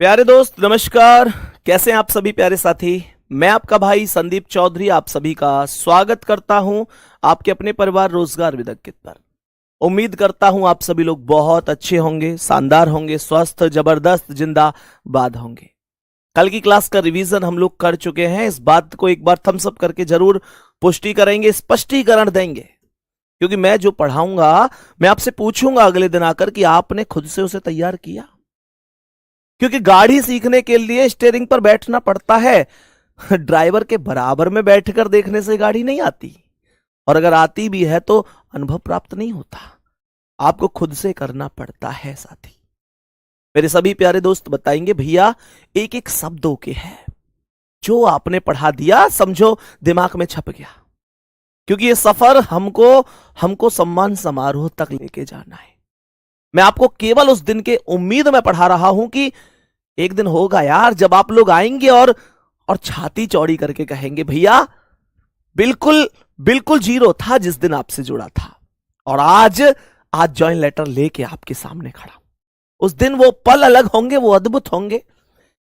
प्यारे दोस्त नमस्कार। कैसे हैं आप सभी प्यारे साथी। मैं आपका भाई संदीप चौधरी आप सभी का स्वागत करता हूं आपके अपने परिवार रोजगार विदकित पर। उम्मीद करता हूं आप सभी लोग बहुत अच्छे होंगे, शानदार होंगे, स्वस्थ, जबरदस्त, जिंदाबाद होंगे। कल की क्लास का रिवीजन हम लोग कर चुके हैं। इस बात को एक बार थम्स अप करके जरूर पुष्टि करेंगे, स्पष्टीकरण देंगे, क्योंकि मैं जो पढ़ाऊंगा मैं आपसे पूछूंगा अगले दिन आकर कि आपने खुद से उसे तैयार किया। क्योंकि गाड़ी सीखने के लिए स्टीयरिंग पर बैठना पड़ता है। ड्राइवर के बराबर में बैठकर देखने से गाड़ी नहीं आती, और अगर आती भी है तो अनुभव प्राप्त नहीं होता। आपको खुद से करना पड़ता है साथी। मेरे सभी प्यारे दोस्त बताएंगे भैया एक एक शब्दों के है, जो आपने पढ़ा दिया समझो दिमाग में छप गया। क्योंकि ये सफर हमको सम्मान समारोह तक लेके जाना है। मैं आपको केवल उस दिन के उम्मीद में पढ़ा रहा हूं कि एक दिन होगा यार जब आप लोग आएंगे और छाती चौड़ी करके कहेंगे भैया बिल्कुल बिल्कुल जीरो था जिस दिन आपसे जुड़ा था, और आज ज्वाइन लेटर लेके आपके सामने खड़ा। उस दिन वो पल अलग होंगे, वो अद्भुत होंगे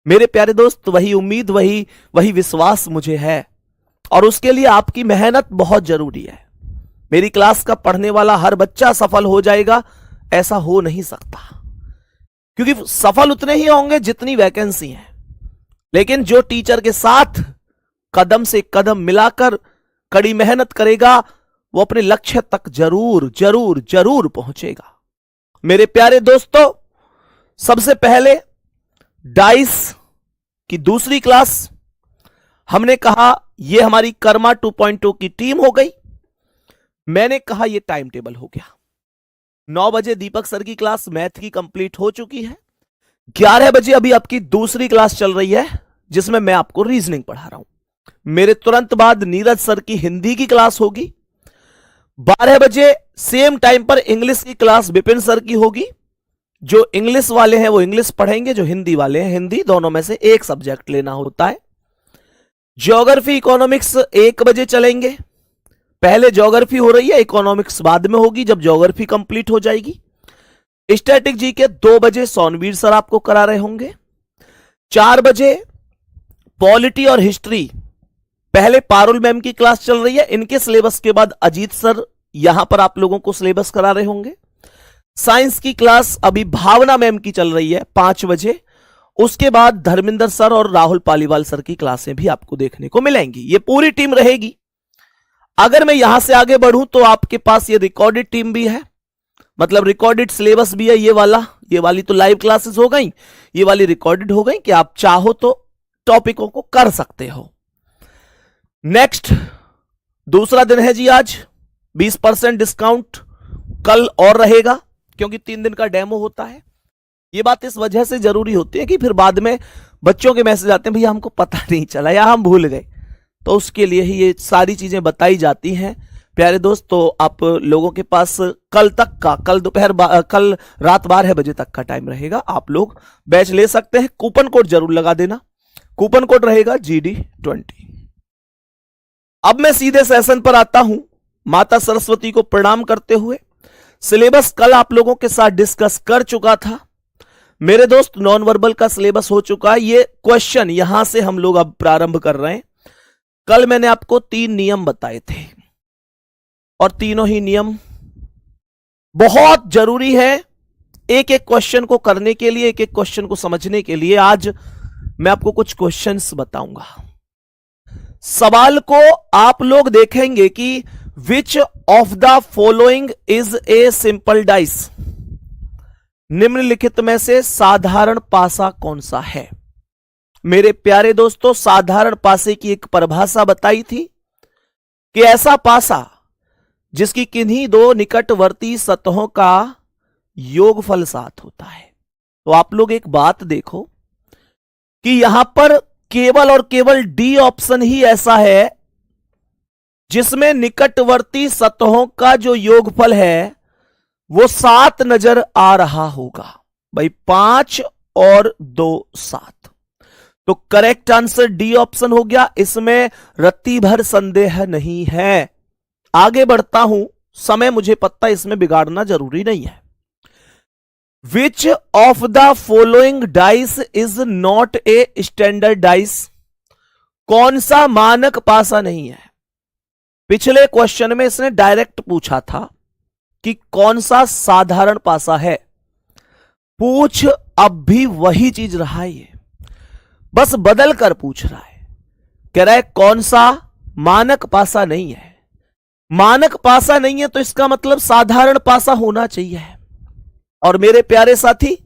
मेरे प्यारे दोस्त। वही उम्मीद वही विश्वास मुझे है, और उसके लिए आपकी मेहनत बहुत जरूरी है। मेरी क्लास का पढ़ने वाला हर बच्चा सफल हो जाएगा ऐसा हो नहीं सकता, क्योंकि सफल उतने ही होंगे जितनी वैकेंसी है। लेकिन जो टीचर के साथ कदम से कदम मिलाकर कड़ी मेहनत करेगा वो अपने लक्ष्य तक जरूर जरूर जरूर पहुंचेगा। मेरे प्यारे दोस्तों, सबसे पहले डाइस की दूसरी क्लास हमने कहा यह हमारी कर्मा 2.0 की टीम हो गई। मैंने कहा यह टाइम टेबल हो गया। 9 बजे दीपक सर की क्लास मैथ की कंप्लीट हो चुकी है। 11 बजे अभी आपकी दूसरी क्लास चल रही है जिसमें मैं आपको रीजनिंग पढ़ा रहा हूं। मेरे तुरंत बाद नीरज सर की हिंदी की क्लास होगी। 12 बजे सेम टाइम पर इंग्लिश की क्लास विपिन सर की होगी। जो इंग्लिश वाले हैं वो इंग्लिश पढ़ेंगे, जो हिंदी वाले हैं हिंदी। दोनों में से एक सब्जेक्ट लेना होता है। ज्योग्राफी इकोनॉमिक्स 1 बजे चलेंगे। पहले ज्योग्राफी हो रही है, इकोनॉमिक्स बाद में होगी जब ज्योग्राफी कंप्लीट हो जाएगी। स्टैटिक जी के 2 बजे सोनवीर सर आपको करा रहे होंगे। 4 बजे पॉलिटी और हिस्ट्री पहले पारुल मैम की क्लास चल रही है। इनके सिलेबस के बाद अजीत सर यहां पर आप लोगों को सिलेबस करा रहे होंगे। साइंस की क्लास अभी भावना मैम की चल रही है 5 बजे। उसके बाद धर्मेंद्र सर और राहुल पालीवाल सर की क्लासें भी आपको देखने को मिलेंगी। ये पूरी टीम रहेगी। अगर मैं यहां से आगे बढ़ूं तो आपके पास ये रिकॉर्डेड टीम भी है, मतलब रिकॉर्डेड सिलेबस भी है। ये वाली तो लाइव क्लासेस हो गई, ये वाली रिकॉर्डेड हो गई कि आप चाहो तो टॉपिकों को कर सकते हो। नेक्स्ट दूसरा दिन है जी आज 20% डिस्काउंट कल और रहेगा, क्योंकि 3 दिन का डेमो होता है। ये बात इस वजह से जरूरी होती है कि फिर बाद में बच्चों के मैसेज आते हैं भैया हमको पता नहीं चला या हम भूल गए, तो उसके लिए ही ये सारी चीजें बताई जाती हैं प्यारे दोस्त। तो आप लोगों के पास कल रात 12 बजे तक का टाइम रहेगा। आप लोग बैच ले सकते हैं। कूपन कोड जरूर लगा देना। कूपन कोड रहेगा GD20। अब मैं सीधे सेशन पर आता हूं माता सरस्वती को प्रणाम करते हुए। सिलेबस कल आप लोगों के साथ डिस्कस कर चुका था मेरे दोस्त। नॉन वर्बल का सिलेबस हो चुका है। ये क्वेश्चन यहां से हम लोग अब प्रारंभ कर रहे हैं। कल मैंने आपको 3 नियम बताए थे, और तीनों ही नियम बहुत जरूरी है एक एक क्वेश्चन को करने के लिए, एक एक क्वेश्चन को समझने के लिए। आज मैं आपको कुछ क्वेश्चंस बताऊंगा। सवाल को आप लोग देखेंगे कि which of the following is a simple dice. निम्नलिखित में से साधारण पासा कौन सा है। मेरे प्यारे दोस्तों, साधारण पासे की एक परिभाषा बताई थी कि ऐसा पासा जिसकी किन्हीं 2 निकटवर्ती सतहों का योगफल 7 होता है। तो आप लोग एक बात देखो कि यहां पर केवल और केवल डी ऑप्शन ही ऐसा है जिसमें निकटवर्ती सतहों का जो योगफल है वो 7 नजर आ रहा होगा। भाई 5 और 2 7। तो करेक्ट आंसर डी ऑप्शन हो गया। इसमें रत्ती भर संदेह नहीं है। आगे बढ़ता हूं, समय मुझे पता इसमें बिगाड़ना जरूरी नहीं है। Which of the following dice is not a standard dice? कौन सा मानक पासा नहीं है? पिछले क्वेश्चन में इसने डायरेक्ट पूछा था कि कौन सा साधारण पासा है। पूछ अब भी वही चीज रहा है, ये बस बदल कर पूछ रहा है। कह रहा है कौन सा मानक पासा नहीं है। मानक पासा नहीं है तो इसका मतलब साधारण पासा होना चाहिए। और मेरे प्यारे साथी,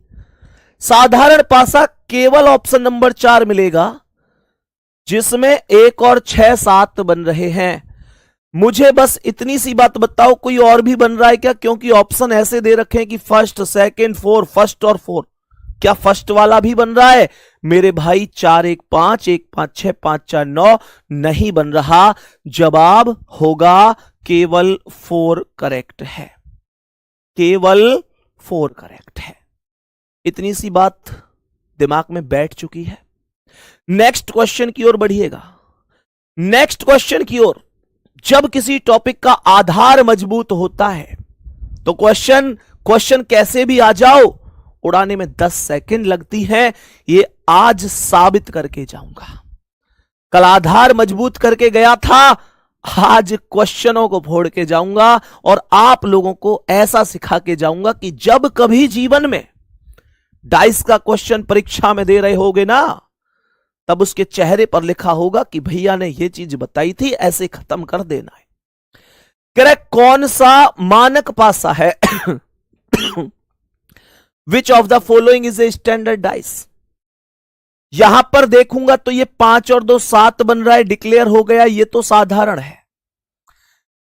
साधारण पासा केवल ऑप्शन नंबर 4 मिलेगा, जिसमें 1 और 6 7 बन रहे हैं। मुझे बस इतनी सी बात बताओ, कोई और भी बन रहा है क्या? क्योंकि ऑप्शन ऐसे दे रखे हैं कि फर्स्ट, सेकंड, 4, फर्स्ट और 4। क्या फर्स्ट वाला भी बन रहा है? मेरे भाई 4 1 5 1 5 6 5 4 9 नहीं बन रहा। जवाब होगा केवल 4 करेक्ट है। केवल 4 करेक्ट है। इतनी सी बात दिमाग में बैठ चुकी है। नेक्स्ट क्वेश्चन की ओर बढ़िएगा। नेक्स्ट क्वेश्चन की ओर। जब किसी टॉपिक का आधार मजबूत होता है तो क्वेश्चन कैसे भी आ जाओ, उड़ाने में 10 सेकंड लगती है। ये आज साबित करके जाऊंगा। कल आधार मजबूत करके गया था, आज क्वेश्चनों को फोड़ के जाऊंगा और आप लोगों को ऐसा सिखा के जाऊंगा कि जब कभी जीवन में डाइस का क्वेश्चन परीक्षा में दे रहे होगे ना, तब उसके चेहरे पर लिखा होगा कि भैया ने यह चीज बताई थी, ऐसे खत्म कर देना है। कह रहे कौन सा मानक पासा है? Which of the following is a standard dice? यहां पर देखूंगा तो ये 5 और 2 7 बन रहा है, डिक्लेयर हो गया, ये तो साधारण है।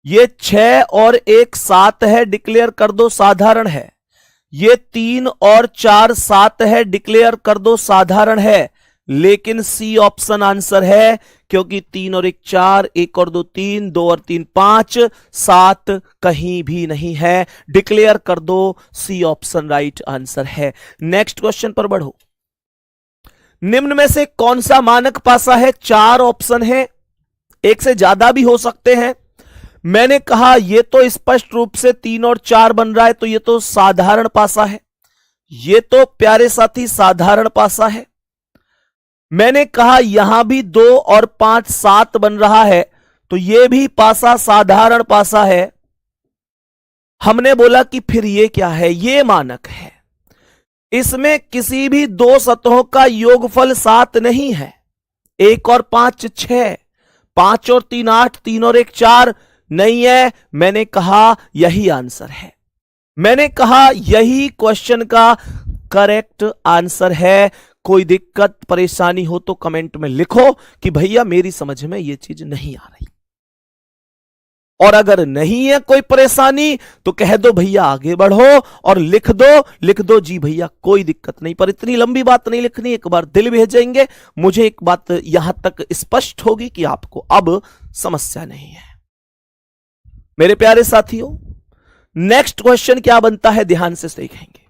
ये 6 और 1 7 है, डिक्लेयर कर दो, साधारण है। ये 3 और 4 7 है, डिक्लेयर कर दो, साधारण है। लेकिन सी ऑप्शन आंसर है, क्योंकि 3 और 1 4, 1 और 2 3, 2 और 3 5, 7 कहीं भी नहीं है। डिक्लेयर कर दो, सी ऑप्शन राइट आंसर है। नेक्स्ट क्वेश्चन पर बढ़ो। निम्न में से कौन सा मानक पासा है? 4 ऑप्शन है, एक से ज्यादा भी हो सकते हैं। मैंने कहा यह तो स्पष्ट रूप से 3 और 4 बन रहा है, तो यह तो साधारण पासा है। यह तो प्यारे साथी साधारण पासा है। मैंने कहा यहां भी 2 और 5 7 बन रहा है, तो यह भी पासा साधारण पासा है। हमने बोला कि फिर यह क्या है? यह मानक है। इसमें किसी भी 2 सतहों का योगफल 7 नहीं है। 1 और 5 6, 5 और 3 8, 3 और 1 4 नहीं है। मैंने कहा यही आंसर है। मैंने कहा यही क्वेश्चन का करेक्ट आंसर है। कोई दिक्कत परेशानी हो तो कमेंट में लिखो कि भैया मेरी समझ में यह चीज नहीं आ रही। और अगर नहीं है कोई परेशानी तो कह दो भैया आगे बढ़ो और लिख दो जी भैया, कोई दिक्कत नहीं। पर इतनी लंबी बात नहीं लिखनी, एक बार दिल भेजेंगे। मुझे एक बात यहां तक स्पष्ट होगी कि आपको अब समस्या नहीं है। मेरे प्यारे साथियों, नेक्स्ट क्वेश्चन क्या बनता है, ध्यान से देखेंगे।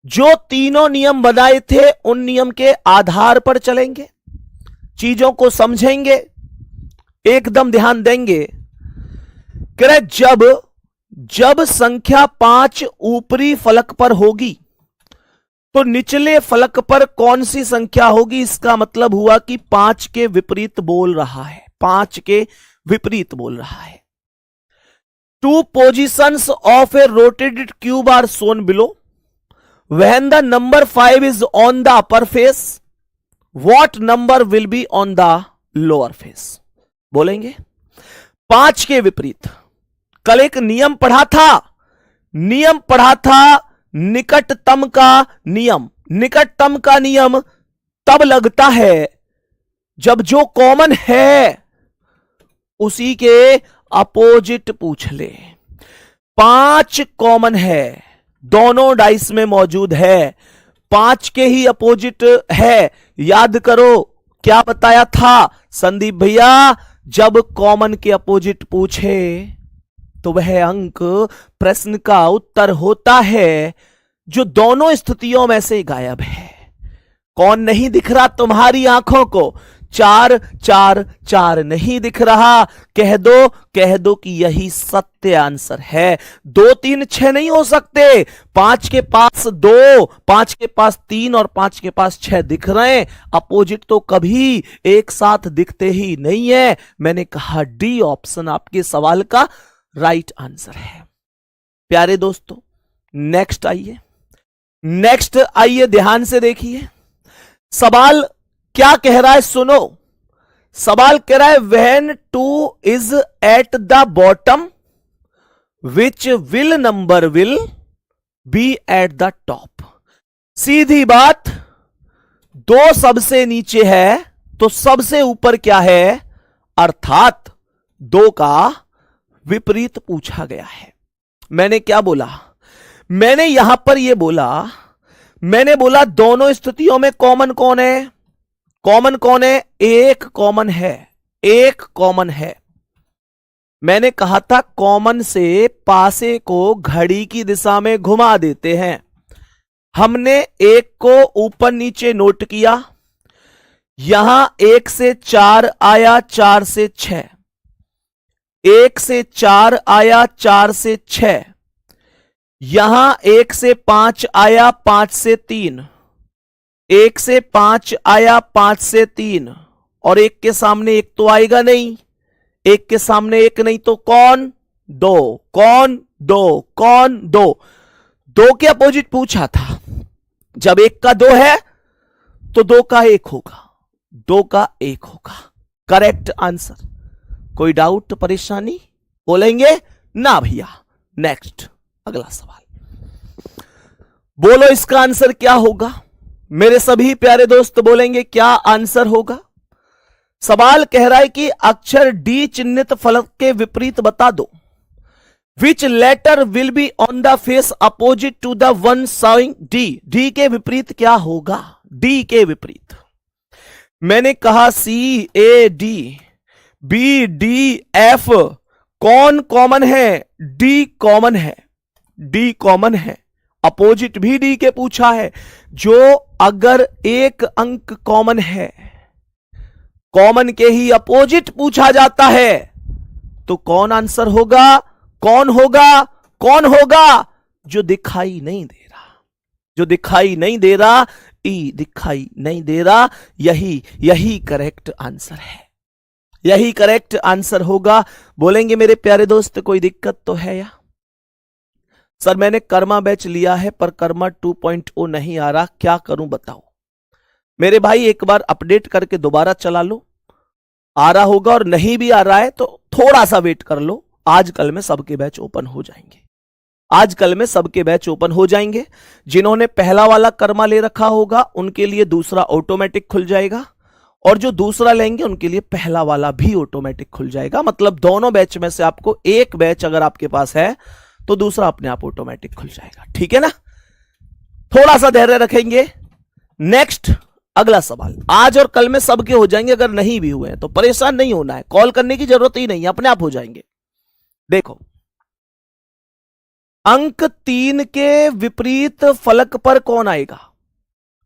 जो तीनों नियम बनाए थे उन नियम के आधार पर चलेंगे, चीजों को समझेंगे, एकदम ध्यान देंगे। कह रहे जब संख्या 5 ऊपरी फलक पर होगी तो निचले फलक पर कौन सी संख्या होगी? इसका मतलब हुआ कि 5 के विपरीत बोल रहा है। 5 के विपरीत बोल रहा है। 2 positions of a rotated cube are shown below. When the number 5 is on the upper face, what number will be on the lower face? बोलेंगे 5 के विपरीत। कल एक नियम पढ़ा था निकटतम का नियम। निकटतम का नियम तब लगता है जब जो कॉमन है उसी के अपोजिट पूछ ले। 5 कॉमन है, दोनों डाइस में मौजूद है, 5 के ही अपोजिट है। याद करो क्या बताया था संदीप भैया, जब कॉमन के अपोजिट पूछे तो वह अंक प्रश्न का उत्तर होता है जो दोनों स्थितियों में से गायब है। कौन नहीं दिख रहा तुम्हारी आंखों को? 4 4 4 नहीं दिख रहा, कह दो कि यही सत्य आंसर है। 2 3 6 नहीं हो सकते। 5 के पास 2, 5 के पास 3 और 5 के पास 6 दिख रहे हैं। अपोजिट तो कभी एक साथ दिखते ही नहीं है। मैंने कहा डी ऑप्शन आपके सवाल का राइट आंसर है। प्यारे दोस्तों, नेक्स्ट आइए, ध्यान से देखिए सवाल क्या कह रहा है। सुनो, सवाल कह रहा है when 2 is at the bottom which will number will be at the top. सीधी बात, 2 सबसे नीचे है तो सबसे ऊपर क्या है, अर्थात 2 का विपरीत पूछा गया है। मैंने क्या बोला, मैंने यहां पर यह बोला, मैंने बोला दोनों स्थितियों में कॉमन कौन है, कॉमन कौन है, एक कॉमन है, एक कॉमन है। मैंने कहा था कॉमन से पासे को घड़ी की दिशा में घुमा देते हैं। हमने एक को ऊपर नीचे नोट किया, यहां 1 से 4 आया, 4 से 6, 1 से 4 आया, 4 से 6, यहां 1 से 5 आया, 5 से 3, 1 से 5 आया, 5 से 3, और 1 के सामने 1 तो आएगा नहीं, 1 के सामने 1 नहीं तो कौन, 2, कौन 2, कौन 2, 2 के अपोजिट पूछा था। जब 1 का 2 है तो 2 का 1 होगा, 2 का 1 होगा। Correct answer. कोई डाउट परेशानी बोलेंगे ना भैया। नेक्स्ट, अगला सवाल, बोलो इसका आंसर क्या होगा। मेरे सभी प्यारे दोस्त बोलेंगे क्या आंसर होगा। सवाल कह रहा है कि अक्षर डी चिन्हित फलक के विपरीत बता दो। Which letter will be on the face opposite to the one saying D. D के विपरीत क्या होगा, डी के विपरीत। मैंने कहा C A D B D F कौन कॉमन है, डी कॉमन है, डी कॉमन है। अपोजिट भी डी के पूछा है। जो अगर एक अंक कॉमन है, कॉमन के ही अपोजिट पूछा जाता है तो कौन आंसर होगा, कौन होगा, कौन होगा, जो दिखाई नहीं दे रहा, जो दिखाई नहीं दे रहा, ई दिखाई नहीं दे रहा। यही करेक्ट आंसर है, यही करेक्ट आंसर होगा। बोलेंगे मेरे प्यारे दोस्त कोई दिक्कत तो है या सर मैंने कर्मा बैच लिया है पर कर्मा 2.0 नहीं आ रहा, क्या करूं बताओ। मेरे भाई एक बार अपडेट करके दोबारा चला लो, आ रहा होगा, और नहीं भी आ रहा है तो थोड़ा सा वेट कर लो। आज कल में सबके बैच ओपन हो जाएंगे, आज कल में सबके बैच ओपन हो जाएंगे। जिन्होंने पहला वाला कर्मा ले रखा होगा उनके लिए दूसरा ऑटोमेटिक खुल जाएगा, और जो दूसरा लेंगे उनके लिए पहला वाला भी ऑटोमेटिक खुल जाएगा। मतलब दोनों बैच में से आपको एक बैच अगर आपके पास है तो दूसरा अपने आप ऑटोमेटिक खुल जाएगा, ठीक है ना। थोड़ा सा धैर्य रखेंगे। नेक्स्ट, अगला सवाल। आज और कल में सबके हो जाएंगे, अगर नहीं भी हुए तो परेशान नहीं होना है, कॉल करने की जरूरत ही नहीं है, अपने आप हो जाएंगे। देखो, अंक 3 के विपरीत फलक पर कौन आएगा।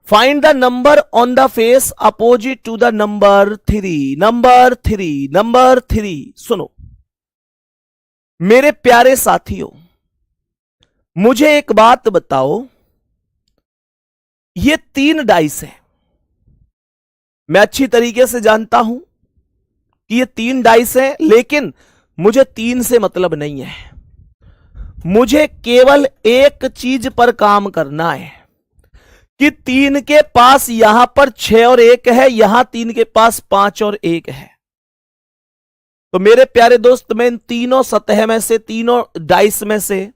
Find the number on the face opposite to the number 3। Number 3, number 3। सुनो मेरे प्यारे साथियों, मुझे एक बात बताओ, ये 3 डाइस है। मैं अच्छी तरीके से जानता हूं कि ये 3 डाइस है, लेकिन मुझे 3 से मतलब नहीं है। मुझे केवल एक चीज पर काम करना है कि 3 के पास यहां पर 6 और 1 है, यहां 3 के पास 5 और 1 है। तो मेरे प्यारे दोस्त, मैं इन तीनों सतह में से, तीनों डाइस में से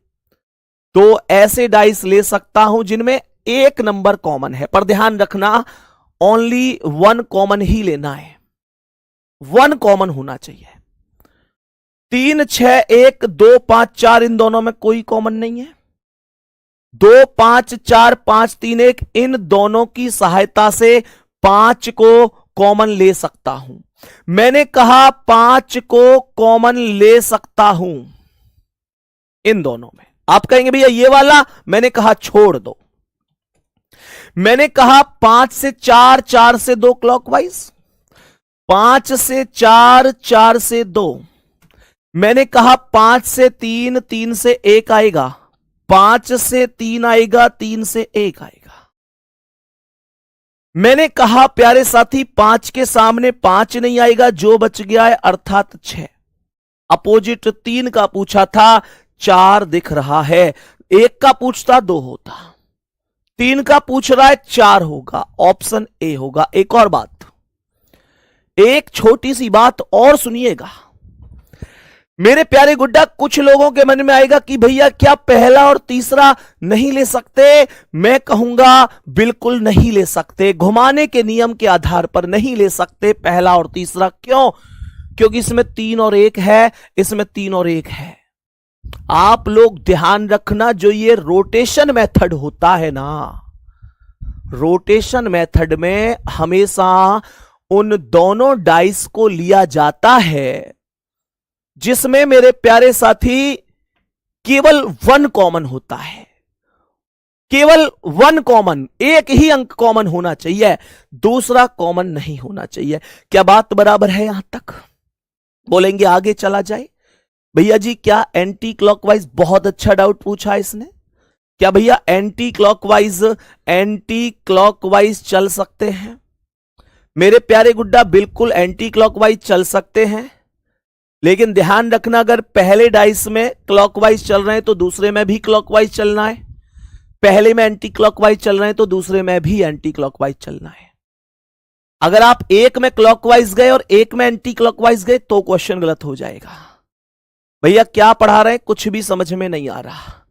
2 ऐसे डाइस ले सकता हूं जिनमें एक नंबर कॉमन है। पर ध्यान रखना, ओनली 1 कॉमन ही लेना है, 1 कॉमन होना चाहिए। 3 6 1 2 5 4 इन दोनों में कोई कॉमन नहीं है। 2 5 4 5 3 1 इन दोनों की सहायता से 5 को कॉमन ले सकता हूं। मैंने कहा 5 को कॉमन ले सकता हूं इन दोनों में। आप कहेंगे भैया ये वाला, मैंने कहा छोड़ दो। मैंने कहा 5 से 4, 4 से 2 क्लॉकवाइज, 5 से 4, 4 से 2। मैंने कहा 5 से 3, 3 से 1 आएगा, 5 से 3 आएगा, 3 से 1 आएगा। मैंने कहा प्यारे साथी 5 के सामने 5 नहीं आएगा, जो बच गया है अर्थात 6। अपोजिट 3 का पूछा था, 4 दिख रहा है। 1 का पूछता 2 होता, 3 का पूछ रहा है 4 होगा, ऑप्शन ए होगा। एक और बात, एक छोटी सी बात और सुनिएगा मेरे प्यारे गुड्डा। कुछ लोगों के मन में आएगा कि भैया क्या पहला और तीसरा नहीं ले सकते? मैं कहूंगा बिल्कुल नहीं ले सकते। घुमाने के नियम के आधार पर नहीं ले सकते पहला और तीसरा। क्यों? क्योंकि इसमें 3 और 1 है, इसमें 3 और 1 है। आप लोग ध्यान रखना, जो ये रोटेशन मेथड होता है ना, रोटेशन मेथड में हमेशा उन दोनों डाइस को लिया जाता है जिसमें मेरे प्यारे साथी केवल 1 कॉमन होता है। केवल 1 कॉमन, एक ही अंक कॉमन होना चाहिए, दूसरा कॉमन नहीं होना चाहिए। क्या बात बराबर है यहां तक? बोलेंगे आगे चला जाए। भैया जी क्या एंटी क्लॉकवाइज? बहुत अच्छा डाउट पूछा इसने। क्या भैया एंटी क्लॉकवाइज चल सकते हैं? मेरे प्यारे गुड्डा बिल्कुल एंटी क्लॉकवाइज चल सकते हैं, लेकिन ध्यान रखना अगर पहले डाइस में क्लॉकवाइज चल रहे हैं तो दूसरे में भी क्लॉकवाइज चलना है। पहले में एंटी क्लॉकवाइज चल रहे हैं तो दूसरे में भी एंटी क्लॉकवाइज चलना है। अगर आप एक में क्लॉकवाइज गए और एक में एंटी क्लॉकवाइज गए तो क्वेश्चन गलत हो जाएगा। भैया क्या पढ़ा रहे हैं, कुछ भी समझ में नहीं आ रहा।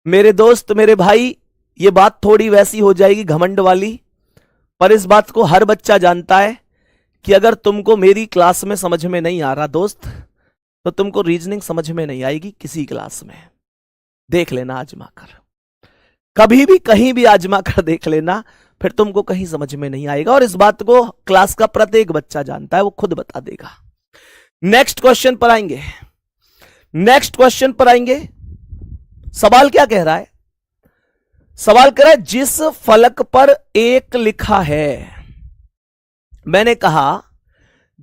मेरे दोस्त, मेरे भाई, ये बात थोड़ी वैसी हो जाएगी घमंड वाली, पर इस बात को हर बच्चा जानता है कि अगर तुमको मेरी क्लास में समझ में नहीं आ रहा दोस्त, तो तुमको रीजनिंग समझ में नहीं आएगी किसी क्लास में। देख लेना आजमा कर, कभी भी कहीं भी आजमा कर देख लेना, फिर तुमको कहीं समझ में नहीं आएगा। और इस बात को क्लास का प्रत्येक बच्चा जानता है, वो खुद बता देगा। नेक्स्ट क्वेश्चन पर आएंगे। नेक्स्ट क्वेश्चन पर आएंगे। सवाल क्या कह रहा है? सवाल कह रहा है जिस फलक पर 1 लिखा है। मैंने कहा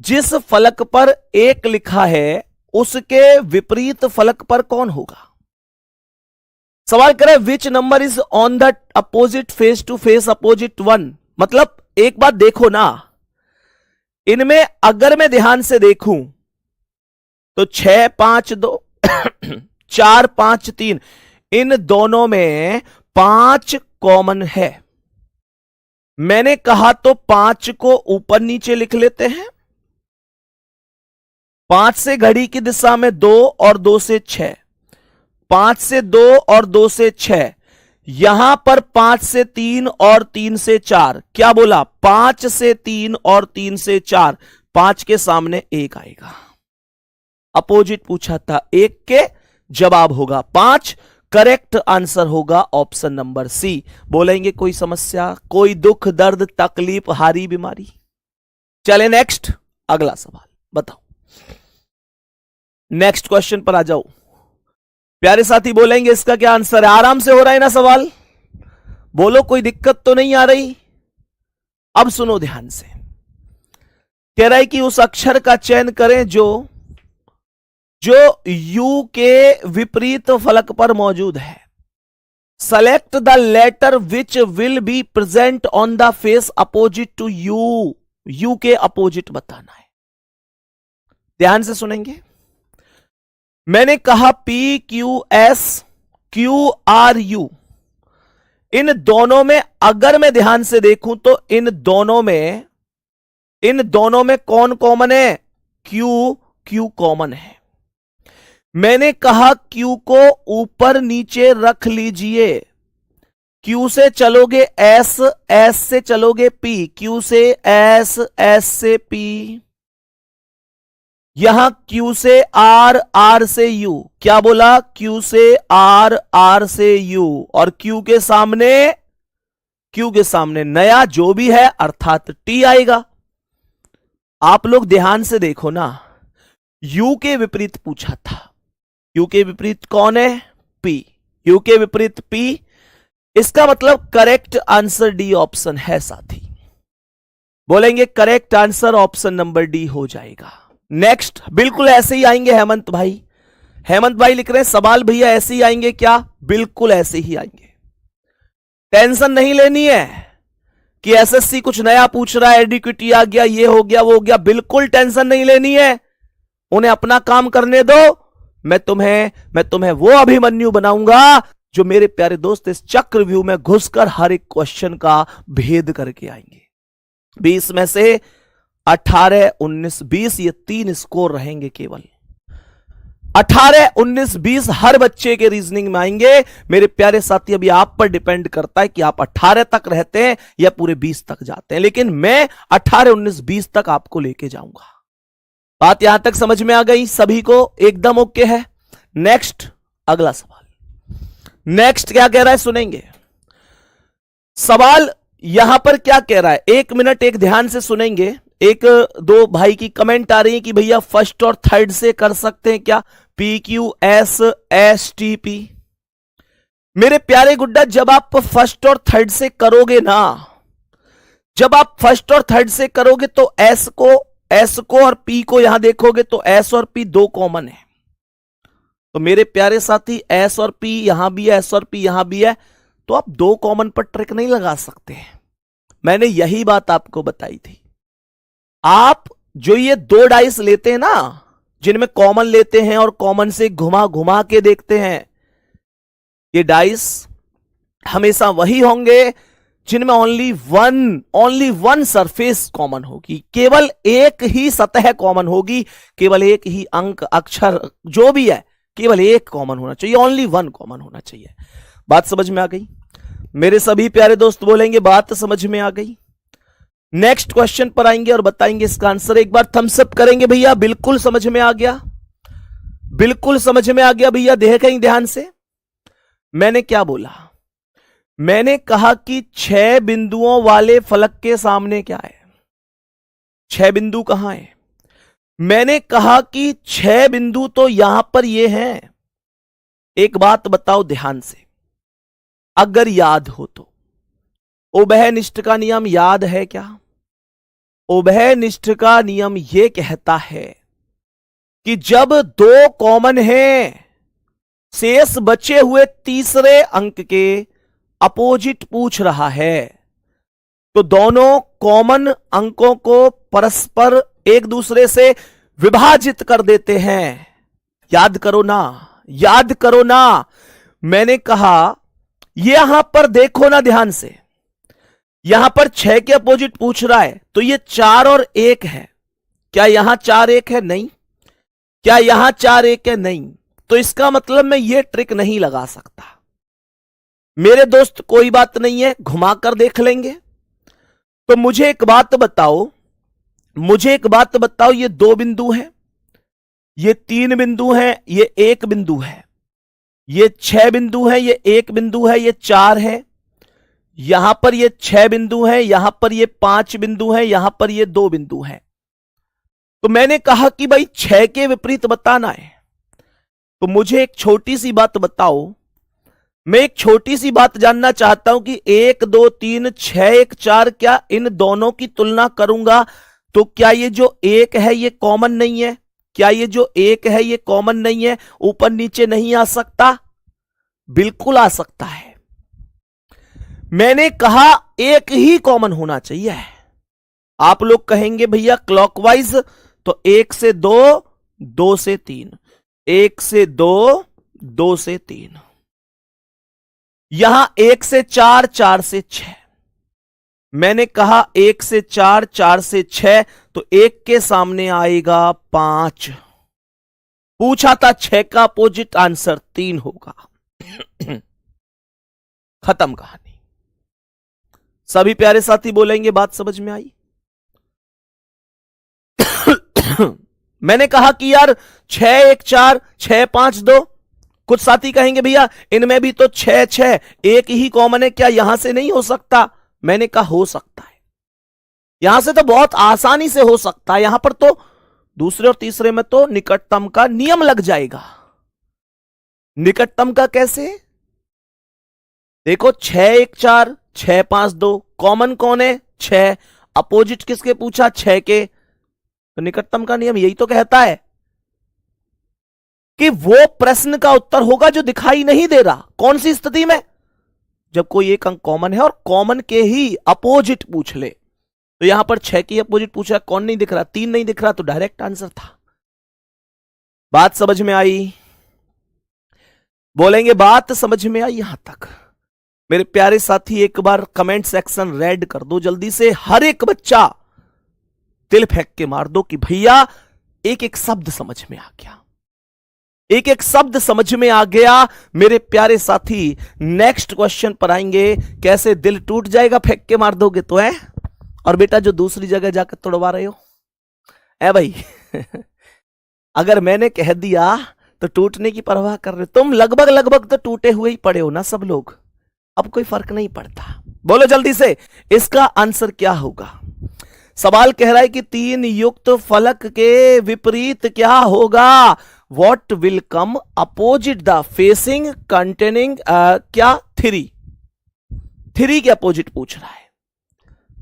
जिस फलक पर 1 लिखा है उसके विपरीत फलक पर कौन होगा? सवाल कर रहा है which number is on the opposite face to face opposite 1। मतलब एक बात देखो ना, इनमें अगर मैं ध्यान से देखूं तो 6, 5, 2 4, 5, 3, इन दोनों में 5 कॉमन है। मैंने कहा तो 5 को ऊपर नीचे लिख लेते हैं। 5 से घड़ी की दिशा में 2 और 2 से 6, 5 से 2 और 2 से 6, यहां पर 5 से 3 और 3 से 4। क्या बोला? 5 से 3 और 3 से 4, 5 के सामने 1 आएगा। अपोजिट पूछा था, 1 के जवाब होगा 5। करेक्ट आंसर होगा ऑप्शन नंबर सी। बोलेंगे कोई समस्या, कोई दुख, दर्द, तकलीफ, हारी बीमारी? चले नेक्स्ट, अगला सवाल बताओ। नेक्स्ट क्वेश्चन पर आ जाओ प्यारे साथी। बोलेंगे इसका क्या आंसर है? आराम से हो रहा है ना सवाल? बोलो कोई दिक्कत तो नहीं आ रही? अब सुनो ध्यान से। कह रहा है कि उस अक्षर का चयन करें जो यू के विपरीत फलक पर मौजूद है। Select the letter which will be present on the face opposite to you. U के अपोजिट बताना है। ध्यान से सुनेंगे। मैंने कहा P, Q, S, Q, R, U। इन दोनों में अगर मैं ध्यान से देखूं तो इन दोनों में कौन कॉमन है? Q कॉमन है। मैंने कहा Q को ऊपर नीचे रख लीजिए। Q से चलोगे S, S से चलोगे P, Q से S, S से P, यहां Q से R, R से U। क्या बोला? Q से R, R से U। और Q के सामने नया जो भी है अर्थात T आएगा। आप लोग ध्यान से देखो ना, U के विपरीत पूछा था। U के विपरीत कौन है? P। U के विपरीत P। इसका मतलब करेक्ट आंसर डी ऑप्शन है साथी। बोलेंगे correct answer option number D हो जाएगा। नेक्स्ट बिल्कुल ऐसे ही आएंगे हेमंत भाई। हेमंत भाई लिख रहे हैं सवाल भैया ऐसे ही आएंगे क्या? बिल्कुल ऐसे ही आएंगे। टेंशन नहीं लेनी है कि एसएससी कुछ नया पूछ रहा है, एडिक्विटी आ गया, ये हो गया वो हो गया, बिल्कुल टेंशन नहीं लेनी है। उन्हें अपना काम करने दो। मैं तुम्हें वो अभिमन्यु बनाऊंगा जो मेरे प्यारे दोस्त इस चक्रव्यूह में घुसकर हर एक क्वेश्चन का भेद करके आएंगे। 20 में से 18, 19, 20 ये 3 स्कोर रहेंगे केवल। 18, 19, 20 हर बच्चे के रीजनिंग में आएंगे। मेरे प्यारे साथी अभी आप पर डिपेंड करता है कि आप 18 तक रहते हैं या पूरे 20 तक जाते हैं, लेकिन मैं 18, 19, 20 तक आपको लेके जाऊंगा। बात यहां तक समझ में आ गई सभी को? एकदम ओके है। नेक्स्ट अगला सवाल। नेक्स्ट क्या कह रहा है सुनेंगे। सवाल यहां पर क्या कह रहा है, 1 मिनट एक ध्यान से सुनेंगे। एक दो भाई की कमेंट आ रही है कि भैया फर्स्ट और थर्ड से कर सकते हैं क्या, PQSSTP। मेरे प्यारे गुड्डा जब आप फर्स्ट और थर्ड से करोगे ना, जब आप फर्स्ट और थर्ड से करोगे तो एस को और पी को यहां देखोगे तो एस और पी 2 कॉमन है। तो मेरे प्यारे साथी एस और पी यहां भी है, एस और पी यहां भी है, तो आप 2 कॉमन पर ट्रिक नहीं लगा सकते। मैंने यही बात आपको बताई थी। आप जो ये 2 डाइस लेते हैं ना, जिनमें कॉमन लेते हैं और कॉमन से घुमा घुमा के देखते हैं, ये डाइस हमेशा वही होंगे जिनमें ओनली वन सरफेस कॉमन होगी, केवल एक ही सतह कॉमन होगी, केवल एक ही अंक अक्षर जो भी है केवल एक कॉमन होना चाहिए, ओनली वन कॉमन होना चाहिए। बात समझ में आ गई? मेरे सभी प्यारे दोस्त बोलेंगे बात समझ में आ गई। नेक्स्ट क्वेश्चन पर आएंगे और बताएंगे इसका आंसर। एक बार थम्स अप करेंगे भैया, बिल्कुल समझ में आ गया, बिल्कुल समझ में आ गया भैया। देखें ध्यान से, मैंने क्या बोला? मैंने कहा कि 6 बिंदुओं वाले फलक के सामने क्या है? 6 बिंदु कहां है? मैंने कहा कि 6 बिंदु तो यहां पर ये हैं। एक बात बताओ ध्यान से, अगर याद हो तो उभयनिष्ठ का नियम याद है क्या? उभयनिष्ठ का नियम यह कहता है कि जब 2 कॉमन हैं, शेष बचे हुए तीसरे अंक के अपोजिट पूछ रहा है, तो दोनों कॉमन अंकों को परस्पर एक दूसरे से विभाजित कर देते हैं। याद करो ना, याद करो ना। मैंने कहा यहां पर देखो ना ध्यान से, यहां पर 6 के अपोजिट पूछ रहा है, तो ये 4 और 1 है। क्या यहां 4 1 है? नहीं। क्या यहां 4 1 है? नहीं। तो इसका मतलब मैं ये ट्रिक नहीं लगा सकता। मेरे दोस्त कोई बात नहीं है, घुमाकर देख लेंगे। तो मुझे एक बात बताओ, ये 2 बिंदु है, ये 3 बिंदु है, ये 1 बिंदु है, ये 6 बिंदु है, ये 1 बिंदु है, ये 4 है, यहां पर ये 6 बिंदु है, यहां पर ये 5 बिंदु है, यहां पर ये 2 बिंदु है। तो मैंने कहा कि भाई 6 के विपरीत बताना है, तो मुझे एक छोटी सी बात बताओ। मैं एक छोटी सी बात जानना चाहता हूं कि 1 2 3 6 1 4, क्या इन दोनों की तुलना करूंगा तो क्या ये जो 1 है ये कॉमन नहीं है? क्या ये जो 1 है ये कॉमन नहीं है? ऊपर नीचे नहीं आ सकता? बिल्कुल आ सकता है। मैंने कहा एक ही कॉमन होना चाहिए। आप लोग कहेंगे भैया क्लॉकवाइज, तो 1 से 2, 2 से 3, 1 से 2, 2 से 3, यहां 1 से 4, 4 से 6। मैंने कहा 1 से 4, 4 से 6, तो 1 के सामने आएगा 5। पूछा था 6 का अपोजिट, आंसर 3 होगा। खत्म कहानी। सभी प्यारे साथी बोलेंगे बात समझ में आई? मैंने कहा कि यार 6 1 4, 6 5 2। कुछ साथी कहेंगे भैया इनमें भी तो 6 6 एक ही कॉमन है, क्या यहां से नहीं हो सकता? मैंने कहा हो सकता है, यहां से तो बहुत आसानी से हो सकता है। यहां पर तो दूसरे और तीसरे में तो निकटतम का नियम लग जाएगा। निकटतम का कैसे? देखो 6 1 4, 6 5 2, कॉमन कौन है? 6, अपोजिट किसके पूछा? 6 के। तो निकटतम का नियम यही तो कहता है कि वो प्रश्न का उत्तर होगा जो दिखाई नहीं दे रहा। कौन सी स्थिति में? जब कोई एक अंक कॉमन है और कॉमन के ही अपोजिट पूछ ले। तो यहां पर 6 की अपोजिट पूछा, कौन नहीं दिख रहा? 3 नहीं दिख रहा, तो डायरेक्ट आंसर था। बात समझ में आई? बोलेंगे बात समझ में आई यहां तक? मेरे प्यारे साथी एक बार कमेंट सेक्शन रेड कर दो जल्दी से। हर एक बच्चा दिल फेंक के मार दो कि भैया एक एक शब्द समझ में आ गया, एक एक शब्द समझ में आ गया। मेरे प्यारे साथी नेक्स्ट क्वेश्चन पर आएंगे। कैसे दिल टूट जाएगा फेंक के मार दोगे तो है। और बेटा जो दूसरी जगह जाकर तोड़वा रहे हो है भाई अगर मैंने कह दिया तो टूटने की परवाह कर रहे हो तुम। लगभग लगभग तो टूटे हुए ही पड़े हो ना सब लोग। अब कोई फर्क नहीं पड़ता। बोलो जल्दी से इसका आंसर क्या होगा। सवाल कह रहा है कि 3 युक्त फलक के विपरीत क्या होगा। What will come opposite the facing containing क्या 3 के अपोजिट पूछ रहा है।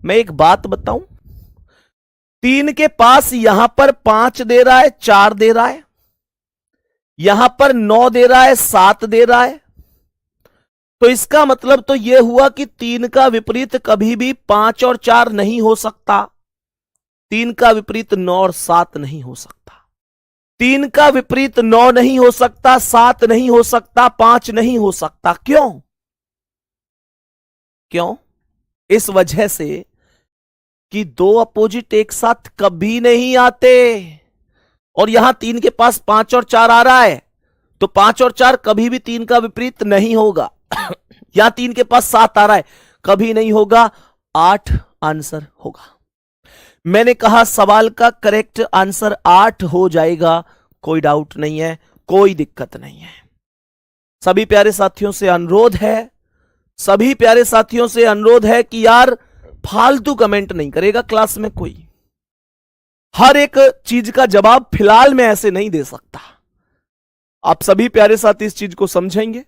मैं एक बात बताऊं, 3 के पास यहां पर 5 दे रहा है, 4 दे रहा है, यहां पर 9 दे रहा है, 7 दे रहा है। तो इसका मतलब तो यह हुआ कि 3 का विपरीत कभी भी 5 और 4 नहीं हो सकता। 3 का विपरीत 9 और 7 नहीं हो सकता। 3 का विपरीत 9 नहीं हो सकता, 7 नहीं हो सकता, 5 नहीं हो सकता। क्यों? क्यों? इस वजह से कि 2 अपोजिट एक साथ कभी नहीं आते। और यहां 3 के पास 5 और 4 आ रहा है, तो 5 और 4 कभी भी 3 का विपरीत नहीं होगा। यहां 3 के पास 7 आ रहा है, कभी नहीं होगा। 8 आंसर होगा। मैंने कहा सवाल का करेक्ट आंसर 8 हो जाएगा। कोई डाउट नहीं है, कोई दिक्कत नहीं है। सभी प्यारे साथियों से अनुरोध है, सभी प्यारे साथियों से अनुरोध है कि यार फालतू कमेंट नहीं करेगा क्लास में कोई। हर एक चीज का जवाब फिलहाल मैं ऐसे नहीं दे सकता। आप सभी प्यारे साथी इस चीज को समझेंगे।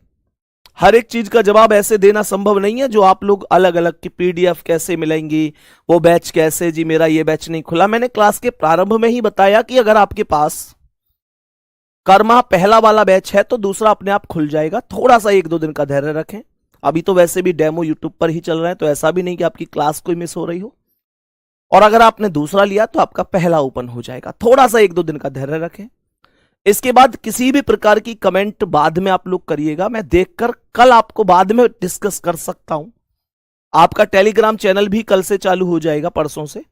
हर एक चीज का जवाब ऐसे देना संभव नहीं है। जो आप लोग अलग अलग की पीडीएफ कैसे मिलेंगी, वो बैच कैसे, जी मेरा ये बैच नहीं खुला। मैंने क्लास के प्रारंभ में ही बताया कि अगर आपके पास कर्मा पहला वाला बैच है तो दूसरा अपने आप खुल जाएगा। थोड़ा सा 1-2 दिन का धैर्य रखें। अभी तो वैसे भी डेमो यूट्यूब पर ही चल रहा है, तो ऐसा भी नहीं कि आपकी क्लास कोई मिस हो रही हो। और अगर आपने दूसरा लिया तो आपका पहला ओपन हो जाएगा। थोड़ा सा 1-2 दिन का धैर्य रखें। इसके बाद किसी भी प्रकार की कमेंट बाद में आप लोग करिएगा, मैं देखकर कल आपको बाद में डिस्कस कर सकता हूं। आपका टेलीग्राम चैनल भी कल से चालू हो जाएगा, परसों से,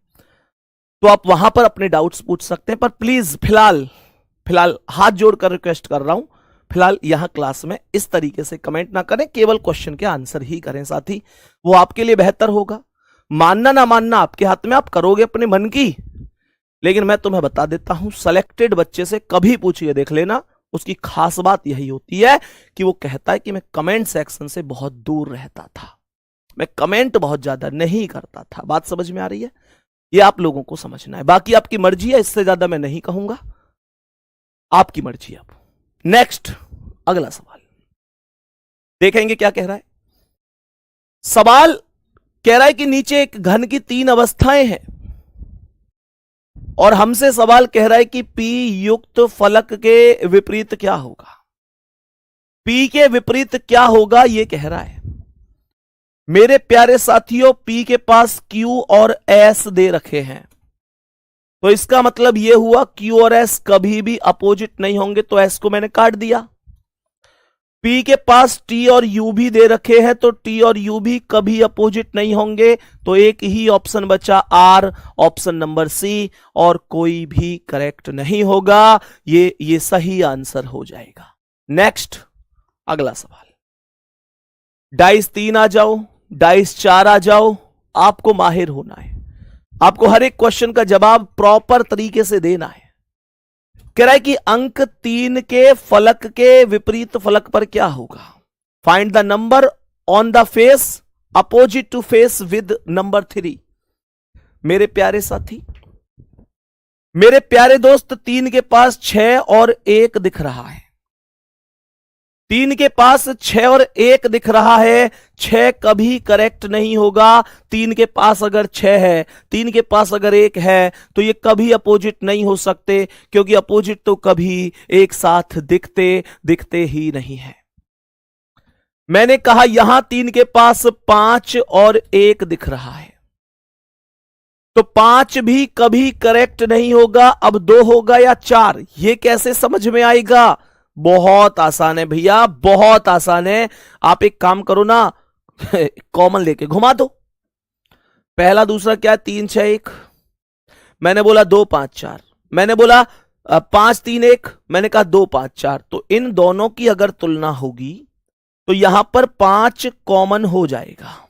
तो आप वहां पर अपने डाउट्स पूछ सकते हैं। पर प्लीज फिलहाल हाथ जोड़कर रिक्वेस्ट कर रहा हूं, फिलहाल यहां क्लास में इस तरीके से कमेंट ना करें, केवल क्वेश्चन के आंसर ही करें साथी। वो आपके लिए बेहतर होगा। मानना ना मानना आपके हाथ में, आप करोगे अपने मन की। लेकिन मैं तुम्हें बता देता हूं, सेलेक्टेड बच्चे से कभी पूछिए, देख लेना। उसकी खास बात यही होती है कि वो कहता है कि मैं कमेंट सेक्शन से बहुत दूर रहता था, मैं कमेंट बहुत ज्यादा नहीं करता था। बात समझ में आ रही है? ये आप लोगों को समझना है। बाकी आपकी मर्जी है, इससे ज्यादा मैं नहीं कहूंगा, आपकी मर्जी। अब नेक्स्ट अगला सवाल देखेंगे क्या कह रहा है। सवाल कह रहा है कि नीचे एक घन की 3 अवस्थाएं हैं और हमसे सवाल कह रहा है कि P युक्त फलक के विपरीत क्या होगा। P के विपरीत क्या होगा यह कह रहा है। मेरे प्यारे साथियों, P के पास Q और S दे रखे हैं, तो इसका मतलब यह हुआ Q और S कभी भी अपोजिट नहीं होंगे, तो S को मैंने काट दिया। P के पास T और U भी दे रखे हैं, तो T और U भी कभी अपोजिट नहीं होंगे, तो एक ही ऑप्शन बचा R, ऑप्शन नंबर C, और कोई भी करेक्ट नहीं होगा। ये सही आंसर हो जाएगा। नेक्स्ट अगला सवाल। डाइस 3 आ जाओ, डाइस 4 आ जाओ। आपको माहिर होना है, आपको हर एक क्वेश्चन का जवाब प्रॉपर तरीके से देना है। कह रहा है कि अंक 3 के फलक के विपरीत फलक पर क्या होगा। Find the number on the face opposite to face with number 3। मेरे प्यारे साथी, मेरे प्यारे दोस्त, 3 के पास 6 और 1 दिख रहा है। 3 के पास 6 और 1 दिख रहा है, 6 कभी करेक्ट नहीं होगा। 3 के पास अगर 6 है, 3 के पास अगर 1 है, तो ये कभी अपोजिट नहीं हो सकते, क्योंकि अपोजिट तो कभी एक साथ दिखते दिखते ही नहीं है। मैंने कहा यहां 3 के पास 5 और 1 दिख रहा है, तो 5 भी कभी करेक्ट नहीं होगा। अब 2 होगा या 4, ये कैसे समझ में आएगा? बहुत आसान है भैया, बहुत आसान है। आप एक काम करो ना, कॉमन लेके घुमा दो। पहला दूसरा क्या है? 3 6 1। मैंने बोला 2 5 4। मैंने बोला 5 3 1। मैंने कहा 2 5 4। तो इन दोनों की अगर तुलना होगी तो यहां पर 5 कॉमन हो जाएगा।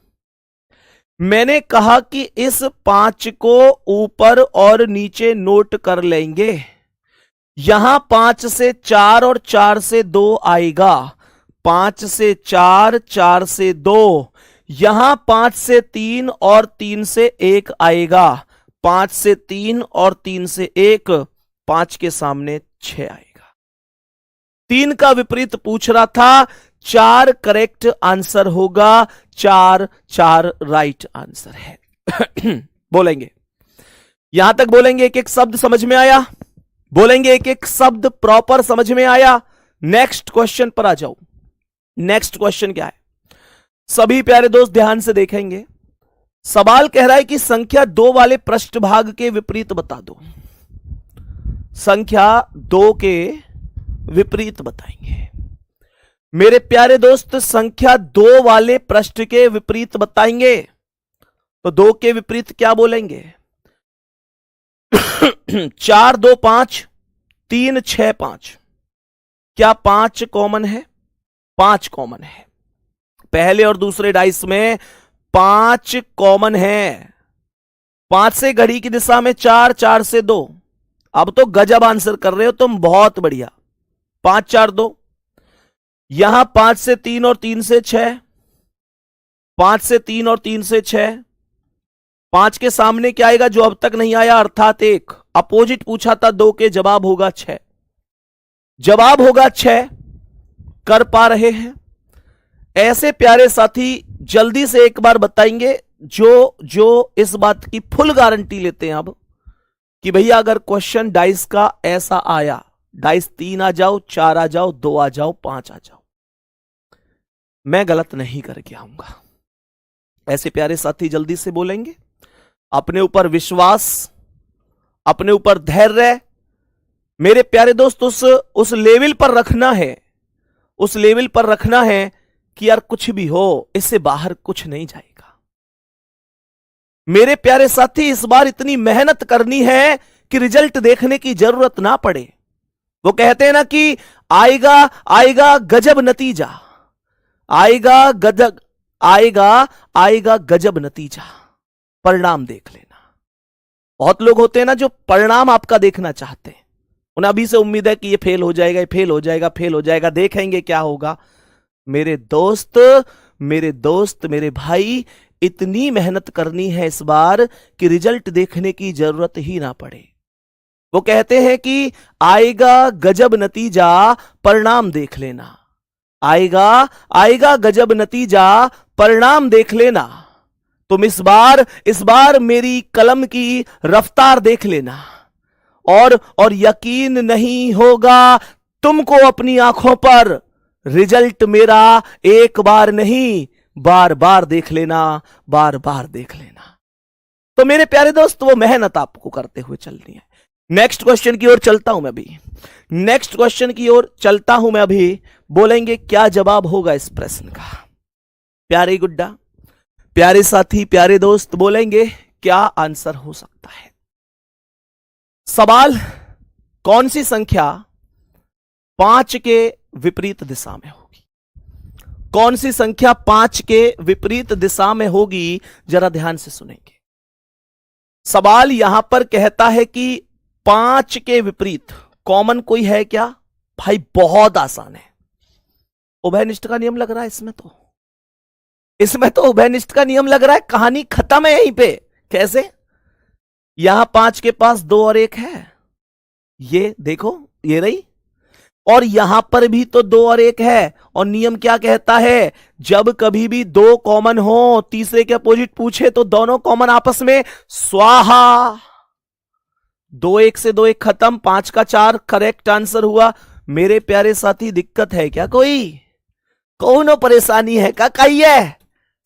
मैंने कहा कि इस 5 को ऊपर और नीचे नोट कर लेंगे। यहां 5 से 4 और 4 से 2 आएगा, 5 से 4, 4 से 2। यहां 5 से 3 और 3 से 1 आएगा, 5 से 3 और 3 से 1, 5 के सामने 6 आएगा। 3 का विपरीत पूछ रहा था, 4 करेक्ट आंसर होगा, 4 4 राइट आंसर है। बोलेंगे, यहां तक बोलेंगे, एक एक शब्द समझ में आया? बोलेंगे एक एक शब्द प्रॉपर समझ में आया? नेक्स्ट क्वेश्चन पर आ जाओ। नेक्स्ट क्वेश्चन क्या है? सभी प्यारे दोस्त ध्यान से देखेंगे। सवाल कह रहा है कि संख्या 2 वाले पृष्ठभाग के विपरीत बता दो। संख्या 2 के विपरीत बताएंगे। मेरे प्यारे दोस्त, संख्या 2 वाले पृष्ठ के विपरीत बताएंगे, तो 2 के विपरीत क्या बोलेंगे? 4 2 5, 3 6 5। क्या 5 कॉमन है? 5 कॉमन है। पहले और दूसरे डाइस में 5 कॉमन है। 5 से घड़ी की दिशा में 4, 4 से 2। अब तो गजब आंसर कर रहे हो तुम, बहुत बढ़िया। 5 4 2। यहां 5 से 3 और 3 से 6, 5 से 3 और 3 से 6। 5 के सामने क्या आएगा जो अब तक नहीं आया, अर्थात 1। अपोजिट पूछा था 2 के, जवाब होगा 6। जवाब होगा 6। कर पा रहे हैं? ऐसे प्यारे साथी जल्दी से एक बार बताएंगे जो इस बात की फुल गारंटी लेते हैं अब कि भैया अगर क्वेश्चन डाइस का ऐसा आया, डाइस 3 आ जाओ, 4 आ जाओ, 2 आ जाओ, 5 आ जाओ, मैं गलत नहीं करके आऊंगा। ऐसे प्यारे साथी जल्दी से बोलेंगे। अपने ऊपर विश्वास, अपने ऊपर धैर्य मेरे प्यारे दोस्त उस लेवल पर रखना है, उस लेवल पर रखना है कि यार कुछ भी हो, इससे बाहर कुछ नहीं जाएगा। मेरे प्यारे साथी इस बार इतनी मेहनत करनी है कि रिजल्ट देखने की जरूरत ना पड़े। वो कहते हैं ना कि आएगा आएगा गजब नतीजा, आएगा गजब, आएगा गजब नतीजा, परिणाम देख लेना। बहुत लोग होते हैं ना जो परिणाम आपका देखना चाहते हैं, उन्हें अभी से उम्मीद है कि ये फेल हो जाएगा, ये फेल हो जाएगा, फेल हो जाएगा, देखेंगे क्या होगा। मेरे दोस्त, मेरे भाई, इतनी मेहनत करनी है इस बार कि रिजल्ट देखने की जरूरत ही ना पड़े। वो कहते हैं कि आएगा गजब नतीजा, परिणाम देख लेना। आएगा गजब नतीजा, परिणाम देख लेना। तुम इस बार मेरी कलम की रफ्तार देख लेना, और यकीन नहीं होगा तुमको अपनी आंखों पर। रिजल्ट मेरा एक बार नहीं, बार बार देख लेना, बार बार देख लेना। तो मेरे प्यारे दोस्त वो मेहनत आपको करते हुए चलनी है। नेक्स्ट क्वेश्चन की ओर चलता हूं मैं अभी, नेक्स्ट क्वेश्चन की ओर चलता हूं मैं अभी। बोलेंगे क्या जवाब होगा इस प्रश्न का? प्यारे गुड्डा, प्यारे साथी, प्यारे दोस्त, बोलेंगे क्या आंसर हो सकता है? सवाल, कौन सी संख्या 5 के विपरीत दिशा में होगी? कौन सी संख्या 5 के विपरीत दिशा में होगी? जरा ध्यान से सुनेंगे। सवाल यहां पर कहता है कि 5 के विपरीत कॉमन कोई है क्या? भाई बहुत आसान है, उभयनिष्ठ का नियम लग रहा है इसमें तो उभयनिष्ठ का नियम लग रहा है। कहानी खत्म है यहीं पे। कैसे? यहां 5 के पास 2 और 1 है, ये देखो, ये रही। और यहां पर भी तो 2 और 1 है, और नियम क्या कहता है, जब कभी भी 2 कॉमन हो, तीसरे के अपोजिट पूछे तो दोनों कॉमन आपस में स्वाहा। 2 1 से 2 1 खत्म, 5 का 4 करेक्ट आंसर हुआ। मेरे प्यारे साथी दिक्कत है क्या कोई, कौनो परेशानी है क्या, कहिए,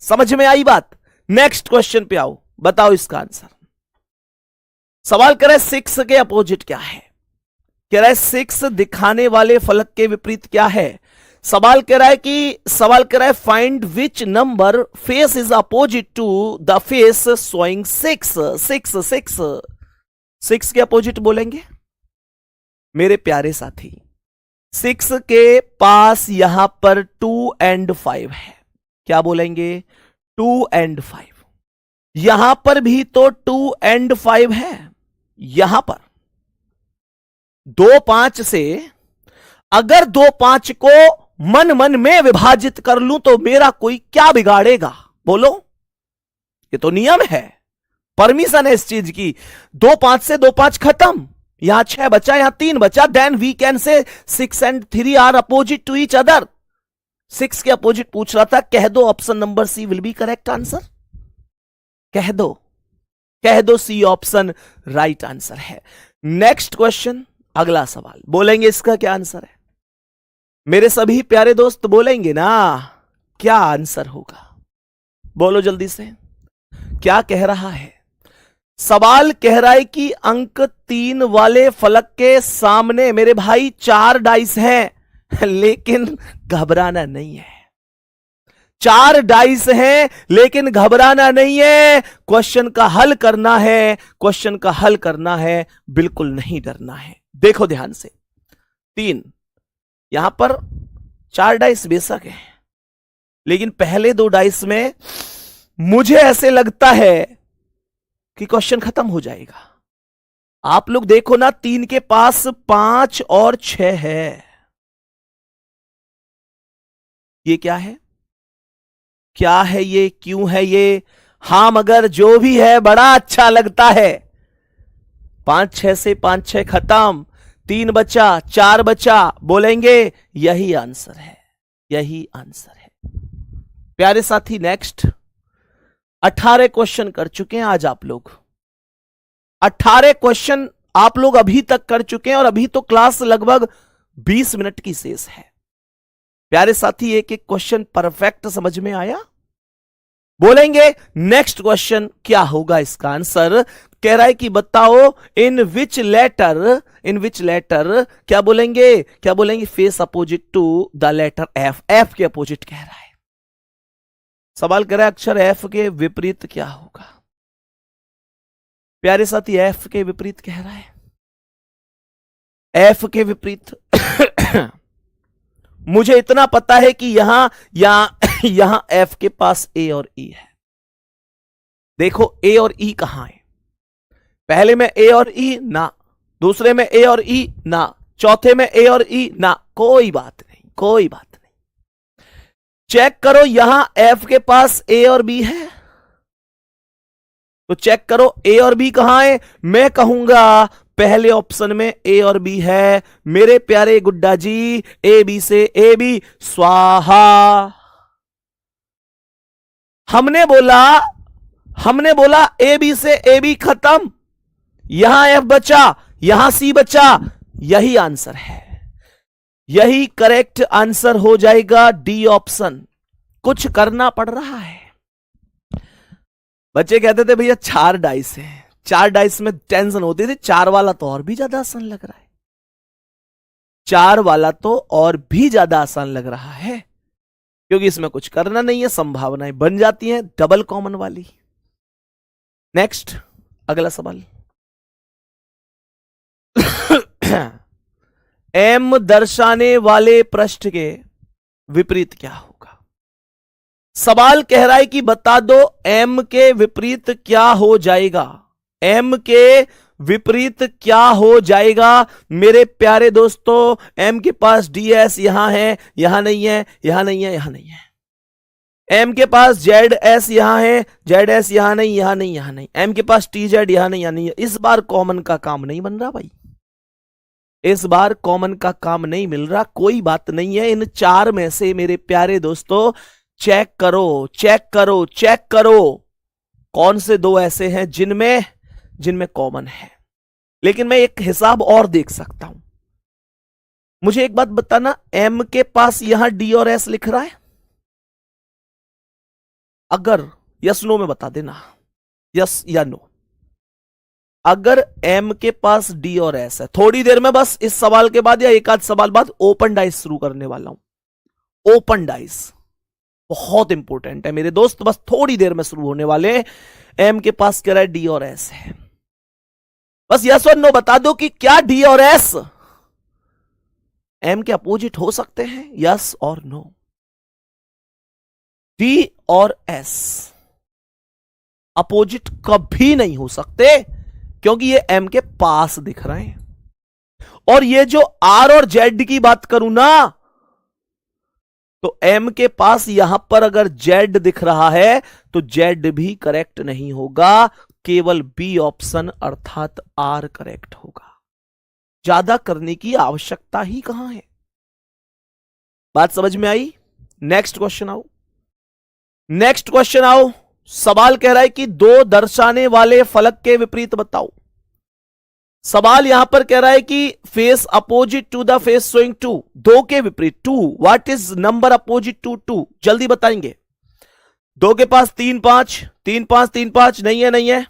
समझ में आई बात। नेक्स्ट क्वेश्चन पे आओ, बताओ इसका आंसर। सवाल कर रहा है 6 के अपोजिट क्या है, कह रहा है 6 दिखाने वाले फलक के विपरीत क्या है। सवाल कह रहा है find which number face is opposite to the face showing 6। 6 के अपोजिट बोलेंगे मेरे प्यारे साथी। 6 के पास यहां पर 2 and 5 है, क्या बोलेंगे, 2 and 5। यहां पर भी तो 2 and 5 है, यहां पर 2 5 से अगर 2 5 को मन मन में विभाजित कर लूं तो मेरा कोई क्या बिगाड़ेगा, बोलो, ये तो नियम है, परमिशन है इस चीज की। 2 5 से 2 5 खत्म, यहां 6 बचा, यहां 3 बचा, then we can say 6 and 3 are opposite to each other. 6 के अपोजिट पूछ रहा था, कह दो option number C will be correct answer, कह दो सी ऑप्शन राइट आंसर है। नेक्स्ट क्वेश्चन, अगला सवाल, बोलेंगे इसका क्या आंसर है, मेरे सभी प्यारे दोस्त बोलेंगे ना, क्या आंसर होगा, बोलो जल्दी से, क्या कह रहा है। सवाल कह रहा है कि अंक 3 वाले फलक के सामने मेरे भाई 4 डाइस हैं, लेकिन घबराना नहीं है। 4 डाइस हैं लेकिन घबराना नहीं है, क्वेश्चन का हल करना है, क्वेश्चन का हल करना है, बिल्कुल नहीं डरना है। देखो ध्यान से, 3 यहां पर 4 डाइस बेशक है, लेकिन पहले 2 डाइस में मुझे ऐसे लगता है कि क्वेश्चन खत्म हो जाएगा। आप लोग देखो ना, 3 के पास 5 और 6 है, ये क्या है, क्या है ये, क्यों है ये, हां मगर जो भी है बड़ा अच्छा लगता है। 5 6 से 5 6 खत्म, 3 बचा, 4 बचा, बोलेंगे यही आंसर है, यही आंसर है। प्यारे साथी नेक्स्ट, 18 क्वेश्चन कर चुके हैं आज आप लोग, 18 क्वेश्चन आप लोग अभी तक कर चुके हैं, और अभी तो क्लास लगभग 20 मिनट की शेष है। प्यारे साथी एक एक क्वेश्चन परफेक्ट समझ में आया, बोलेंगे नेक्स्ट क्वेश्चन क्या होगा इसका आंसर। कह रहा है कि बताओ इन विच लेटर, क्या बोलेंगे face opposite to the letter F. F के अपोजिट कह रहा है, सवाल कर रहा है अक्षर एफ के विपरीत क्या होगा। प्यारे साथी एफ के विपरीत कह रहा है, एफ के विपरीत मुझे इतना पता है कि यहां एफ के पास ए और ई है। देखो ए और ई कहां है, पहले में ए और ई ना, दूसरे में ए और ई ना, चौथे में ए और ई ना, कोई बात नहीं। चेक करो यहां एफ के पास ए और बी है, तो चेक करो ए और बी कहां है। मैं कहूंगा पहले ऑप्शन में ए और बी है, मेरे प्यारे गुड्डा जी, ए बी से ए बी स्वाहा। हमने बोला ए बी से ए बी खत्म, यहां एफ बचा, यहां सी बचा, यही आंसर है, यही करेक्ट आंसर हो जाएगा डी ऑप्शन। कुछ करना पड़ रहा है। बच्चे कहते थे भैया 4 डाइस है, 4 डाइस में टेंशन होती थी, 4 वाला तो और भी ज्यादा आसान लग रहा है, 4 वाला तो और भी ज्यादा आसान लग रहा है, क्योंकि इसमें कुछ करना नहीं है, संभावनाएं बन जाती हैं डबल कॉमन वाली। नेक्स्ट अगला सवाल, एम दर्शाने वाले पृष्ठ के विपरीत क्या होगा। सवाल कह रहा है कि बता दो एम के विपरीत क्या हो जाएगा, एम के विपरीत क्या हो जाएगा। मेरे प्यारे दोस्तों, एम के पास ds यहां है, यहां नहीं है, यहां नहीं है, यहां नहीं है। एम के पास zs यहां है, zs यहां नहीं, यहां नहीं, यहां नहीं। एम के पास tz यहां नहीं, यहां नहीं है। इस बार कॉमन का काम नहीं बन रहा भाई, इस बार कॉमन का काम नहीं मिल रहा, कोई बात नहीं है। इन चार में से मेरे प्यारे दोस्तों चेक करो, चेक करो, चेक करो कौन से दो ऐसे हैं जिनमें कॉमन है। लेकिन मैं एक हिसाब और देख सकता हूं। मुझे एक बात बताना, एम के पास यहां डी और एस लिख रहा है? अगर यस नो में बता देना, यस या नो। अगर एम के पास डी और एस है, थोड़ी देर में बस इस सवाल के बाद या एक आध सवाल बाद ओपन डाइस शुरू करने वाला हूं। ओपन डाइस बहुत इंपॉर्टेंट है मेरे दोस्त, बस थोड़ी देर में शुरू होने वाले। एम के पास कह रहा है डी और एस है, बस यस और नो बता दो कि क्या डी और एस एम के अपोजिट हो सकते हैं, यस और नो। डी और एस अपोजिट कभी नहीं हो सकते, क्योंकि ये एम के पास दिख रहे हैं। और ये जो आर और जेड की बात करूं ना, तो एम के पास यहां पर अगर जेड दिख रहा है तो जेड भी करेक्ट नहीं होगा, केवल बी ऑप्शन अर्थात आर करेक्ट होगा। ज्यादा करने की आवश्यकता ही कहां है। बात समझ में आई? नेक्स्ट क्वेश्चन आओ, नेक्स्ट क्वेश्चन आओ। सवाल कह रहा है कि दो दर्शाने वाले फलक के विपरीत बताओ। सवाल यहां पर कह रहा है कि face opposite to the face showing two, दो के विपरीत two, what is number opposite to two, जल्दी बताएंगे। दो के पास 3 5, 3 5 3 5, नहीं है, नहीं है,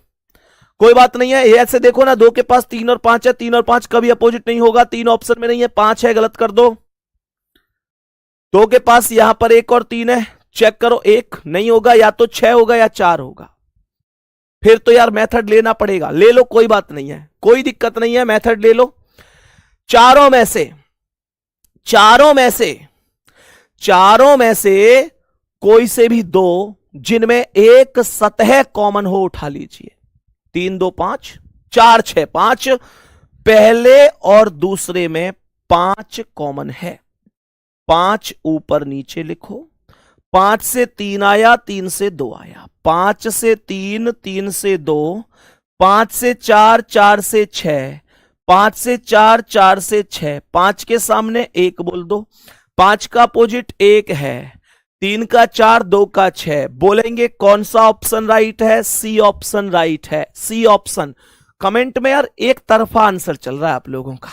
कोई बात नहीं है। ये ऐसे देखो ना, दो के पास 3 और 5 है, 3 और 5 कभी अपोजिट नहीं होगा, 3 ऑप्शन में नहीं है, 5 है, गलत कर दो। दो के पास यहां पर 1 और 3 है, चेक करो, 1 नहीं होगा, या तो 6 होगा या 4 होगा। फिर तो यार मेथड लेना पड़ेगा, ले लो, कोई बात नहीं है, कोई दिक्कत नहीं है, मेथड ले लो। चारों में से कोई से भी दो जिनमें एक सतह कॉमन हो उठा लीजिए। 3 2 5, 4 6 5, पहले और दूसरे में 5 कॉमन है। 5 ऊपर नीचे लिखो। 5 से 3 आया, 3 से 2 आया, 5 से 3, 3 से 2, 5 से 4, 4 से 6, 5 से 4, 4 से 6, 5 के सामने 1 बोल दो। 5 का अपोजिट 1 है, 3 का 4, 2 का 6, बोलेंगे कौन सा ऑप्शन राइट है? सी ऑप्शन राइट है, सी ऑप्शन। कमेंट में यार एक तरफा आंसर चल रहा है आप लोगों का।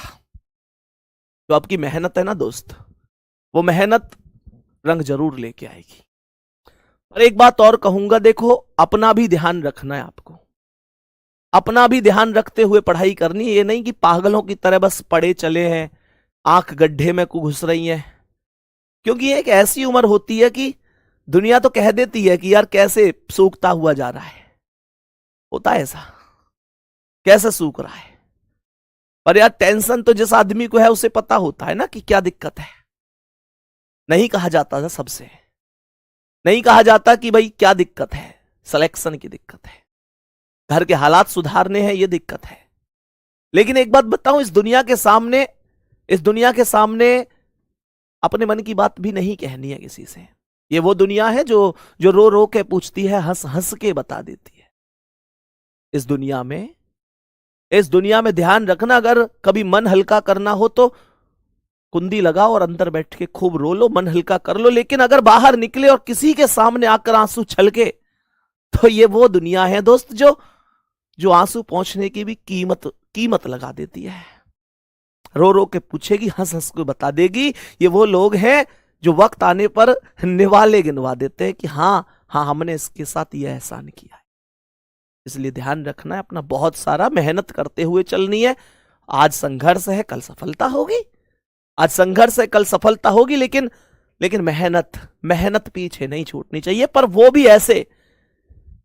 तो आपकी मेहनत है ना दोस्त, वो मेहनत रंग जरूर लेके आएगी। और एक बात और कहूंगा, देखो अपना भी ध्यान रखना है आपको, अपना भी ध्यान रखते हुए पढ़ाई करनी है। ये नहीं कि पागलों की तरह बस पढ़े चले हैं, आंख गड्ढे में को घुस रही है। क्योंकि ये एक ऐसी उम्र होती है कि दुनिया तो कह देती है कि यार कैसे सूखता हुआ जा रहा है, होता है ऐसा, कैसे सूख रहा है। पर यार टेंशन तो जिस आदमी को है उसे पता होता है ना कि क्या दिक्कत है। नहीं कहा जाता था सबसे, नहीं कहा जाता कि भाई क्या दिक्कत है, सिलेक्शन की दिक्कत है, घर के हालात सुधारने हैं, ये दिक्कत है। लेकिन एक बात बताऊं, इस दुनिया के सामने अपने मन की बात भी नहीं कहनी है किसी से। ये वो दुनिया है जो रो रो के पूछती है, हंस हंस के बता देती है। इस दुनिया में ध्यान रखना, अगर कभी मन हल्का करना हो तो कुंडी लगाओ और अंदर बैठ के खूब रो लो, मन हल्का कर लो। लेकिन अगर बाहर निकले और किसी के सामने आकर आंसू छलके, तो ये वो दुनिया है दोस्त जो आंसू पहुंचने की भी कीमत लगा देती है। रो रो के पूछेगी, हंस हंस को बता देगी। ये वो लोग हैं जो वक्त आने पर निवाले गिनवा देते हैं कि हाँ हमने इसके साथ यह एहसान किया है। इसलिए ध्यान रखना है अपना, बहुत सारा मेहनत करते हुए चलनी है। आज संघर्ष है, कल सफलता होगी। आज संघर्ष है, कल सफलता होगी। लेकिन मेहनत पीछे नहीं छूटनी चाहिए, पर वो भी ऐसे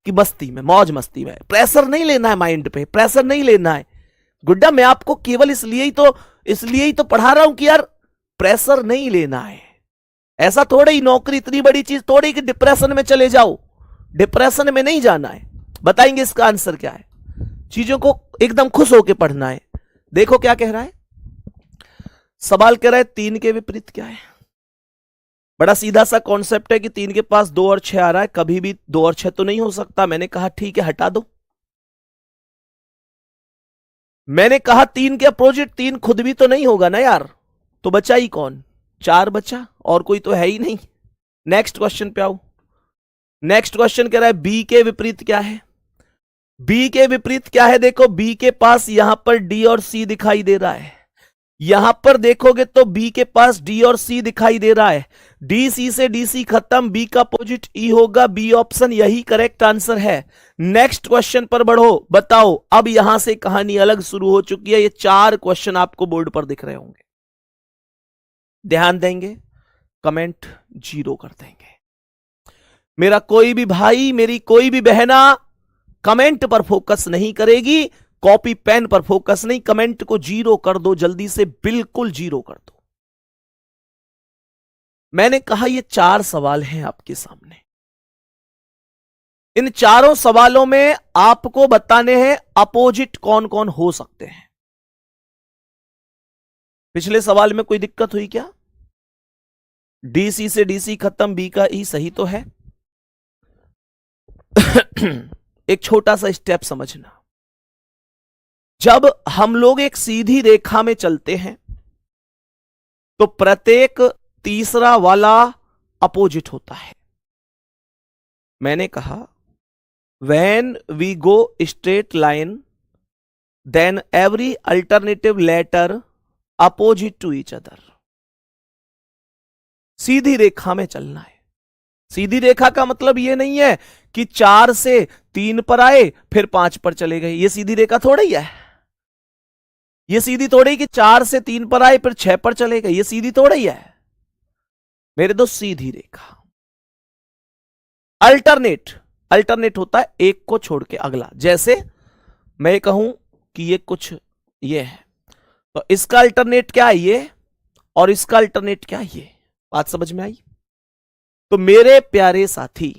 कि मस्ती में, मौज मस्ती में। प्रेशर नहीं लेना है, माइंड पे प्रेशर नहीं लेना है। गुड्डा मैं आपको केवल इसलिए ही तो पढ़ा रहा हूं कि यार प्रेशर नहीं लेना है। ऐसा थोड़े ही नौकरी इतनी बड़ी चीज थोड़ी कि डिप्रेशन में चले जाओ, डिप्रेशन में नहीं जाना है। बताएंगे इसका आंसर क्या है। चीजों को एकदम खुश होकर पढ़ना है। देखो क्या कह रहा है सवाल, कह रहा है 3 के विपरीत क्या है। बड़ा सीधा सा कॉन्सेप्ट है कि 3 के पास 2 और 6 आ रहा है, कभी भी 2 और 6 तो नहीं हो सकता। मैंने कहा ठीक है हटा दो, मैंने कहा 3 के अपोजिट 3 खुद भी तो नहीं होगा ना यार, तो बचा ही कौन, 4 बचा, और कोई तो है ही नहीं। नेक्स्ट क्वेश्चन पे आओ। नेक्स्ट क्वेश्चन कह रहा है बी के विपरीत क्या है। बी के विपरीत क्या है, देखो बी के पास यहां पर डी और सी दिखाई दे रहा है, यहां पर देखोगे तो बी के पास डी और सी दिखाई दे रहा है, डी सी से डी सी खत्म, बी का अपोजिट ई होगा, बी ऑप्शन यही करेक्ट आंसर है। नेक्स्ट क्वेश्चन पर बढ़ो, बताओ अब यहां से कहानी अलग शुरू हो चुकी है। ये 4 क्वेश्चन आपको बोर्ड पर दिख रहे होंगे, ध्यान देंगे, कमेंट 0 कर देंगे। मेरा कोई भी भाई, मेरी कोई भी बहना कमेंट पर फोकस नहीं करेगी, कॉपी पेन पर फोकस नहीं, कमेंट को 0 कर दो, जल्दी से बिल्कुल 0 कर दो। मैंने कहा ये 4 सवाल हैं आपके सामने, इन चारों सवालों में आपको बताने हैं अपोजिट कौन कौन हो सकते हैं। पिछले सवाल में कोई दिक्कत हुई क्या? डीसी से डीसी खत्म, बी का ई सही तो है। एक छोटा सा स्टेप समझना, जब हम लोग एक सीधी रेखा में चलते हैं तो प्रत्येक तीसरा वाला अपोजिट होता है। मैंने कहा when we go straight line then every alternative letter opposite to each other. सीधी रेखा में चलना है। सीधी रेखा का मतलब यह नहीं है कि 4 से 3 पर आए फिर 5 पर चले गए, ये सीधी रेखा थोड़ी है। ये सीधी थोड़ी कि 4 से 3 पर आए फिर 6 पर चले गए, ये सीधी थोड़ी है मेरे दोस्त। सीधी रेखा अल्टरनेट होता है एक को छोड़ के अगला। जैसे मैं कहूं कि ये कुछ ये है तो इसका अल्टरनेट क्या है ये, और इसका अल्टरनेट क्या है ये। बात समझ में आई? तो मेरे प्यारे साथी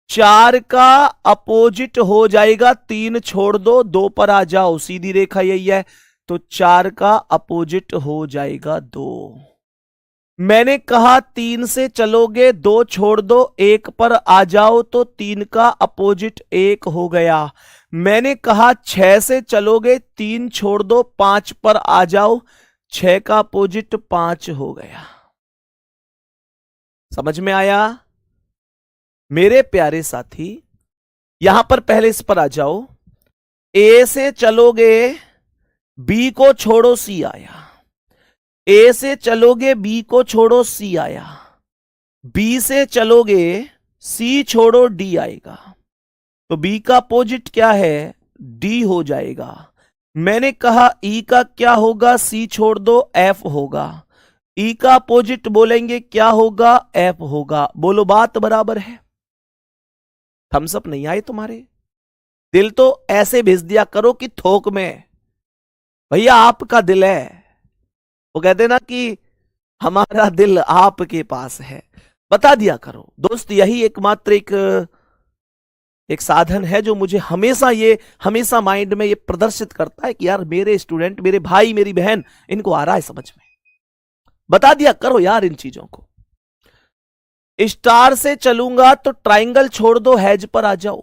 4 का अपोजिट हो जाएगा 3 छोड़ दो, 2 पर आ जाओ, सीधी रेखा यही है, तो 4 का अपोजिट हो जाएगा 2। मैंने कहा 3 से चलोगे 2 छोड़ दो, 1 पर आ जाओ, तो 3 का अपोजिट 1 हो गया। मैंने कहा 6 से चलोगे 3 छोड़ दो, 5 पर आ जाओ, 6 का अपोजिट 5 हो गया। समझ में आया मेरे प्यारे साथी? यहां पर पहले इस पर आ जाओ, ए से चलोगे बी को छोड़ो सी आया, ए से चलोगे बी को छोड़ो सी आया, बी से चलोगे सी छोड़ो डी आएगा, तो बी का अपोजिट क्या है, डी हो जाएगा। मैंने कहा ई का क्या होगा, सी छोड़ दो एफ होगा, ई का अपोजिट बोलेंगे क्या होगा, एफ होगा। बोलो बात बराबर है? थम्स अप नहीं आए तुम्हारे? दिल तो ऐसे भेज दिया करो कि थोक में, भैया आपका दिल है। वो कहते ना कि हमारा दिल आपके पास है, बता दिया करो दोस्त। यही एकमात्र एक साधन है जो मुझे हमेशा माइंड में ये प्रदर्शित करता है कि यार मेरे स्टूडेंट, मेरे भाई, मेरी बहन, इनको आ रहा है समझ में। बता दिया करो यार इन चीजों को। स्टार से चलूंगा तो ट्राइंगल छोड़ दो, हैज पर आ जाओ।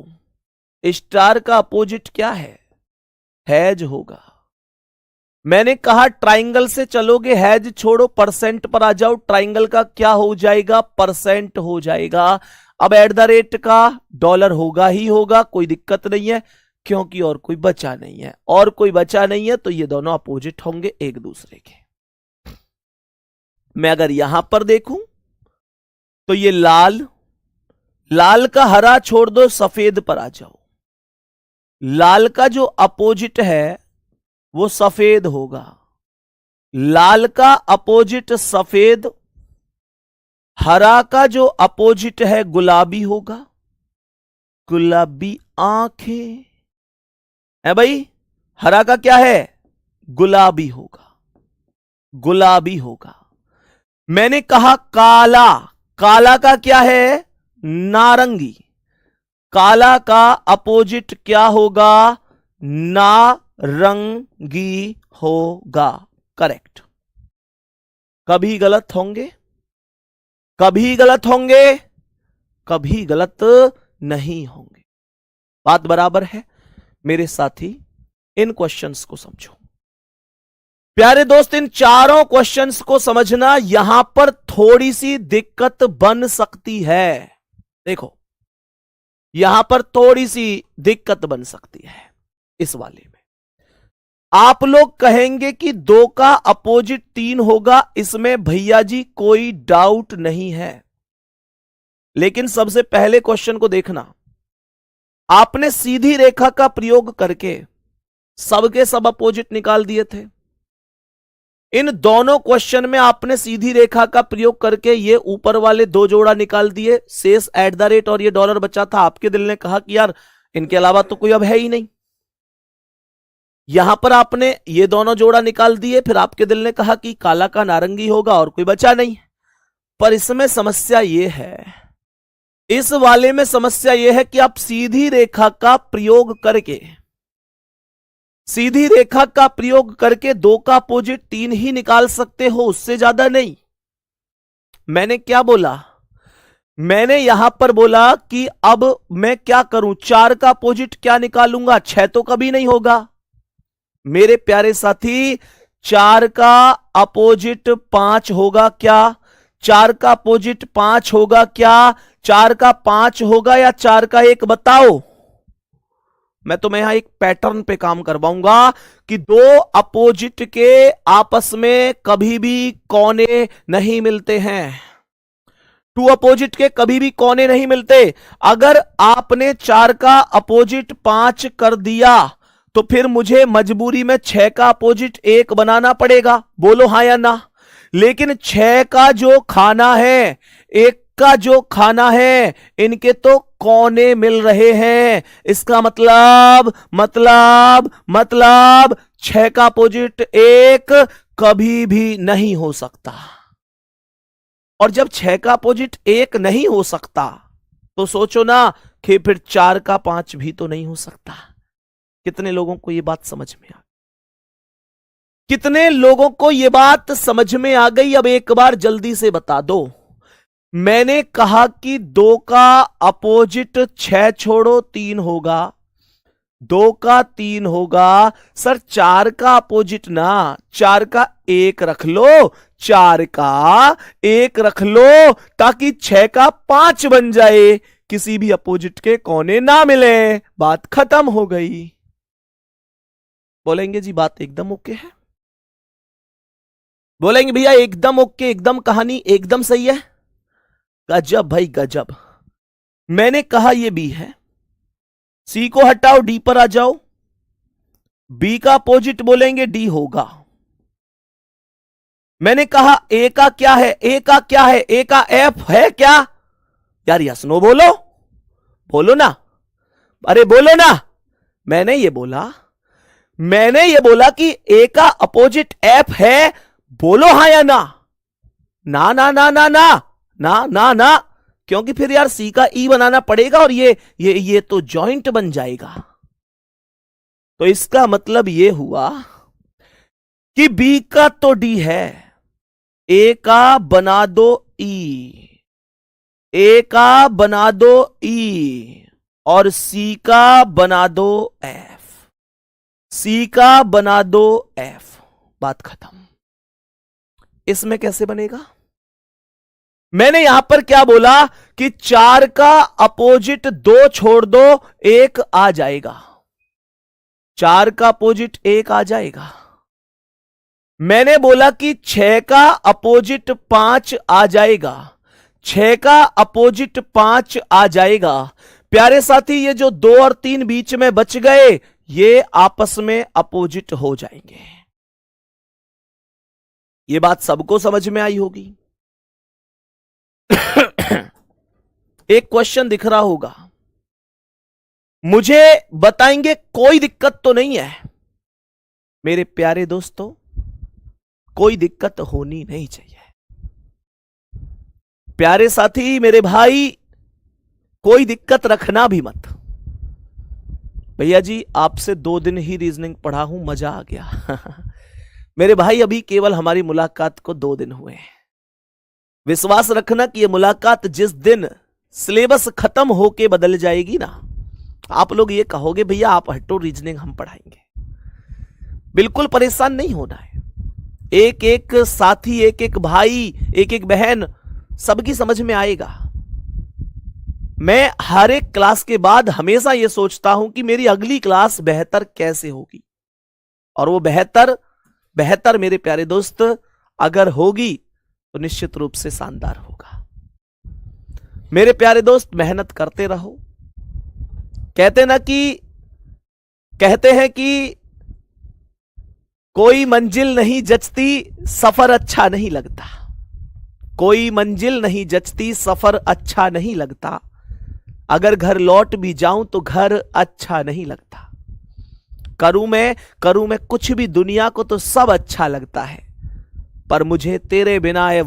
स्टार का अपोजिट क्या है, हैज होगा। मैंने कहा ट्राइंगल से चलोगे हैज छोड़ो परसेंट पर आ जाओ, ट्राइंगल का क्या हो जाएगा, परसेंट हो जाएगा। अब एट द रेट का डॉलर होगा ही होगा, कोई दिक्कत नहीं है, क्योंकि और कोई बचा नहीं है, और कोई बचा नहीं है तो ये दोनों अपोजिट होंगे एक दूसरे के। मैं अगर यहां पर देखूं तो ये लाल का हरा छोड़ दो, सफेद पर आ जाओ। लाल का जो अपोजिट है वो सफेद होगा, लाल का अपोजिट सफेद। हरा का जो अपोजिट है गुलाबी होगा, गुलाबी आंखें है भाई। हरा का क्या है, गुलाबी होगा, गुलाबी होगा। मैंने कहा काला, काला का क्या है, नारंगी। काला का अपोजिट क्या होगा, नारंगी होगा। करेक्ट। कभी गलत होंगे, कभी गलत होंगे, कभी गलत नहीं होंगे। बात बराबर है मेरे साथी। इन क्वेश्चंस को समझो प्यारे दोस्त। इन चारों क्वेश्चंस को समझना यहां पर थोड़ी सी दिक्कत बन सकती है। देखो यहां पर थोड़ी सी दिक्कत बन सकती है इस वाले में। आप लोग कहेंगे कि 2 का अपोजिट 3 होगा, इसमें भैया जी कोई डाउट नहीं है। लेकिन सबसे पहले क्वेश्चन को देखना, आपने सीधी रेखा का प्रयोग करके सबके सब अपोजिट निकाल दिए थे। इन दोनों क्वेश्चन में आपने सीधी रेखा का प्रयोग करके ये ऊपर वाले 2 जोड़ा निकाल दिए, शेष @ और ये डॉलर बचा था। आपके दिल ने कहा कि यार इनके अलावा तो कोई अब है ही नहीं। यहां पर आपने ये दोनों जोड़ा निकाल दिए, फिर आपके दिल ने कहा कि काला का नारंगी होगा और कोई बचा नहीं। पर इसमें समस्या ये है, इस वाले में समस्या यह है कि आप सीधी रेखा का प्रयोग करके 2 का अपोजिट 3 ही निकाल सकते हो, उससे ज्यादा नहीं। मैंने क्या बोला? मैंने यहां पर बोला कि अब मैं क्या करूं, 4 का अपोजिट क्या निकालूंगा? 6 तो कभी नहीं होगा मेरे प्यारे साथी। 4 का अपोजिट 5 होगा क्या? 4 का अपोजिट 5 होगा क्या? 4 का 5 होगा या 4 का 1? बताओ। मैं तुम्हें यहां एक पैटर्न पे काम करवाऊंगा कि 2 अपोजिट के आपस में कभी भी कोने नहीं मिलते हैं। 2 अपोजिट के कभी भी कोने नहीं मिलते। अगर आपने 4 का अपोजिट 5 कर दिया तो फिर मुझे मजबूरी में 6 का अपोजिट 1 बनाना पड़ेगा। बोलो हां या ना। लेकिन 6 का जो खाना है, 1 का जो खाना है, इनके तो कोने मिल रहे हैं। इसका मतलब 6 का अपोजिट 1 कभी भी नहीं हो सकता। और जब 6 का अपोजिट 1 नहीं हो सकता तो सोचो ना कि फिर 4 का 5 भी तो नहीं हो सकता। कितने लोगों को यह बात समझ में आ गई? कितने लोगों को यह बात समझ में आ गई? अब एक बार जल्दी से बता दो। मैंने कहा कि 2 का अपोजिट 6 छोड़ो 3 होगा, 2 का 3 होगा। सर 4 का अपोजिट ना, 4 का 1 रख लो, 4 का 1 रख लो ताकि 6 का 5 बन जाए, किसी भी अपोजिट के कोने ना मिले, बात खत्म हो गई। बोलेंगे जी बात एकदम ओके है? बोलेंगे भैया एकदम ओके, एकदम कहानी एकदम सही है। गजब भाई गजब। मैंने कहा ये बी है, सी को हटाओ डी पर आ जाओ। बी का अपोजिट बोलेंगे डी होगा। मैंने कहा ए का क्या है? ए का क्या है? ए का एफ है क्या? यार यस नो बोलो, बोलो ना, अरे बोलो ना। मैंने ये बोला कि ए का अपोजिट एफ है, बोलो हां या ना। ना ना ना ना ना ना ना ना, क्योंकि फिर यार सी का ई बनाना पड़ेगा और ये तो जॉइंट बन जाएगा। तो इसका मतलब ये हुआ कि बी का तो डी है, ए का बना दो ई, ए का बना दो ई और सी का बना दो एफ, सी का बना दो एफ, बात खत्म। इसमें कैसे बनेगा? मैंने यहां पर क्या बोला कि 4 का अपोजिट 2 छोड़ दो 1 आ जाएगा, 4 का अपोजिट 1 आ जाएगा। मैंने बोला कि 6 का अपोजिट 5 आ जाएगा, 6 का अपोजिट 5 आ जाएगा। प्यारे साथी ये जो 2 और 3 बीच में बच गए ये आपस में अपोजिट हो जाएंगे। ये बात सबको समझ में आई होगी। एक क्वेश्चन दिख रहा होगा, मुझे बताएंगे कोई दिक्कत तो नहीं है? मेरे प्यारे दोस्तों कोई दिक्कत होनी नहीं चाहिए। प्यारे साथी मेरे भाई कोई दिक्कत रखना भी मत। भैया जी आपसे 2 दिन ही रीजनिंग पढ़ा हूं, मजा आ गया। मेरे भाई अभी केवल हमारी मुलाकात को 2 दिन हुए हैं। विश्वास रखना कि यह मुलाकात जिस दिन सिलेबस खत्म होके बदल जाएगी ना, आप लोग ये कहोगे भैया आप हटो रीजनिंग हम पढ़ाएंगे। बिल्कुल परेशान नहीं होना है। एक एक साथी, एक एक भाई, एक एक बहन, सबकी समझ में आएगा। मैं हर एक क्लास के बाद हमेशा यह सोचता हूं कि मेरी अगली क्लास बेहतर कैसे होगी, और वो बेहतर बेहतर मेरे प्यारे दोस्त अगर होगी तो निश्चित रूप से शानदार होगा। मेरे प्यारे दोस्त, मेहनत करते रहो। कहते हैं कि कोई मंजिल नहीं जचती, सफर अच्छा नहीं लगता। कोई मंजिल नहीं जचती, सफर अच्छा नहीं लगता। अगर घर लौट भी जाऊं तो घर अच्छा नहीं लगता। करूं मैं कुछ भी, दुनिया को तो सब अच्छा लगता है, पर मुझे तेरे बिना ये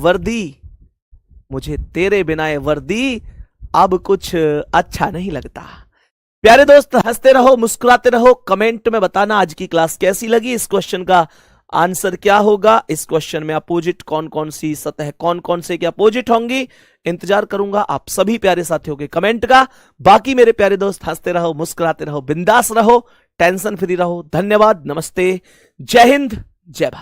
वर्दी अब कुछ अच्छा नहीं लगता। प्यारे दोस्त, हंसते रहो, मुस्कुराते रहो। कमेंट में बताना आज की क्लास कैसी लगी। इस क्वेश्चन का आंसर क्या होगा, इस क्वेश्चन में अपोजिट कौन कौन सी सतह, कौन कौन से के अपोजिट होंगी। इंतजार करूंगा आप सभी प्यारे साथियों के कमेंट का। बाकी मेरे प्यारे दोस्त, हंसते रहो, मुस्कुराते रहो, बिंदास रहो, टेंशन फ्री रहो। धन्यवाद, नमस्ते, जय हिंद, जय भारत।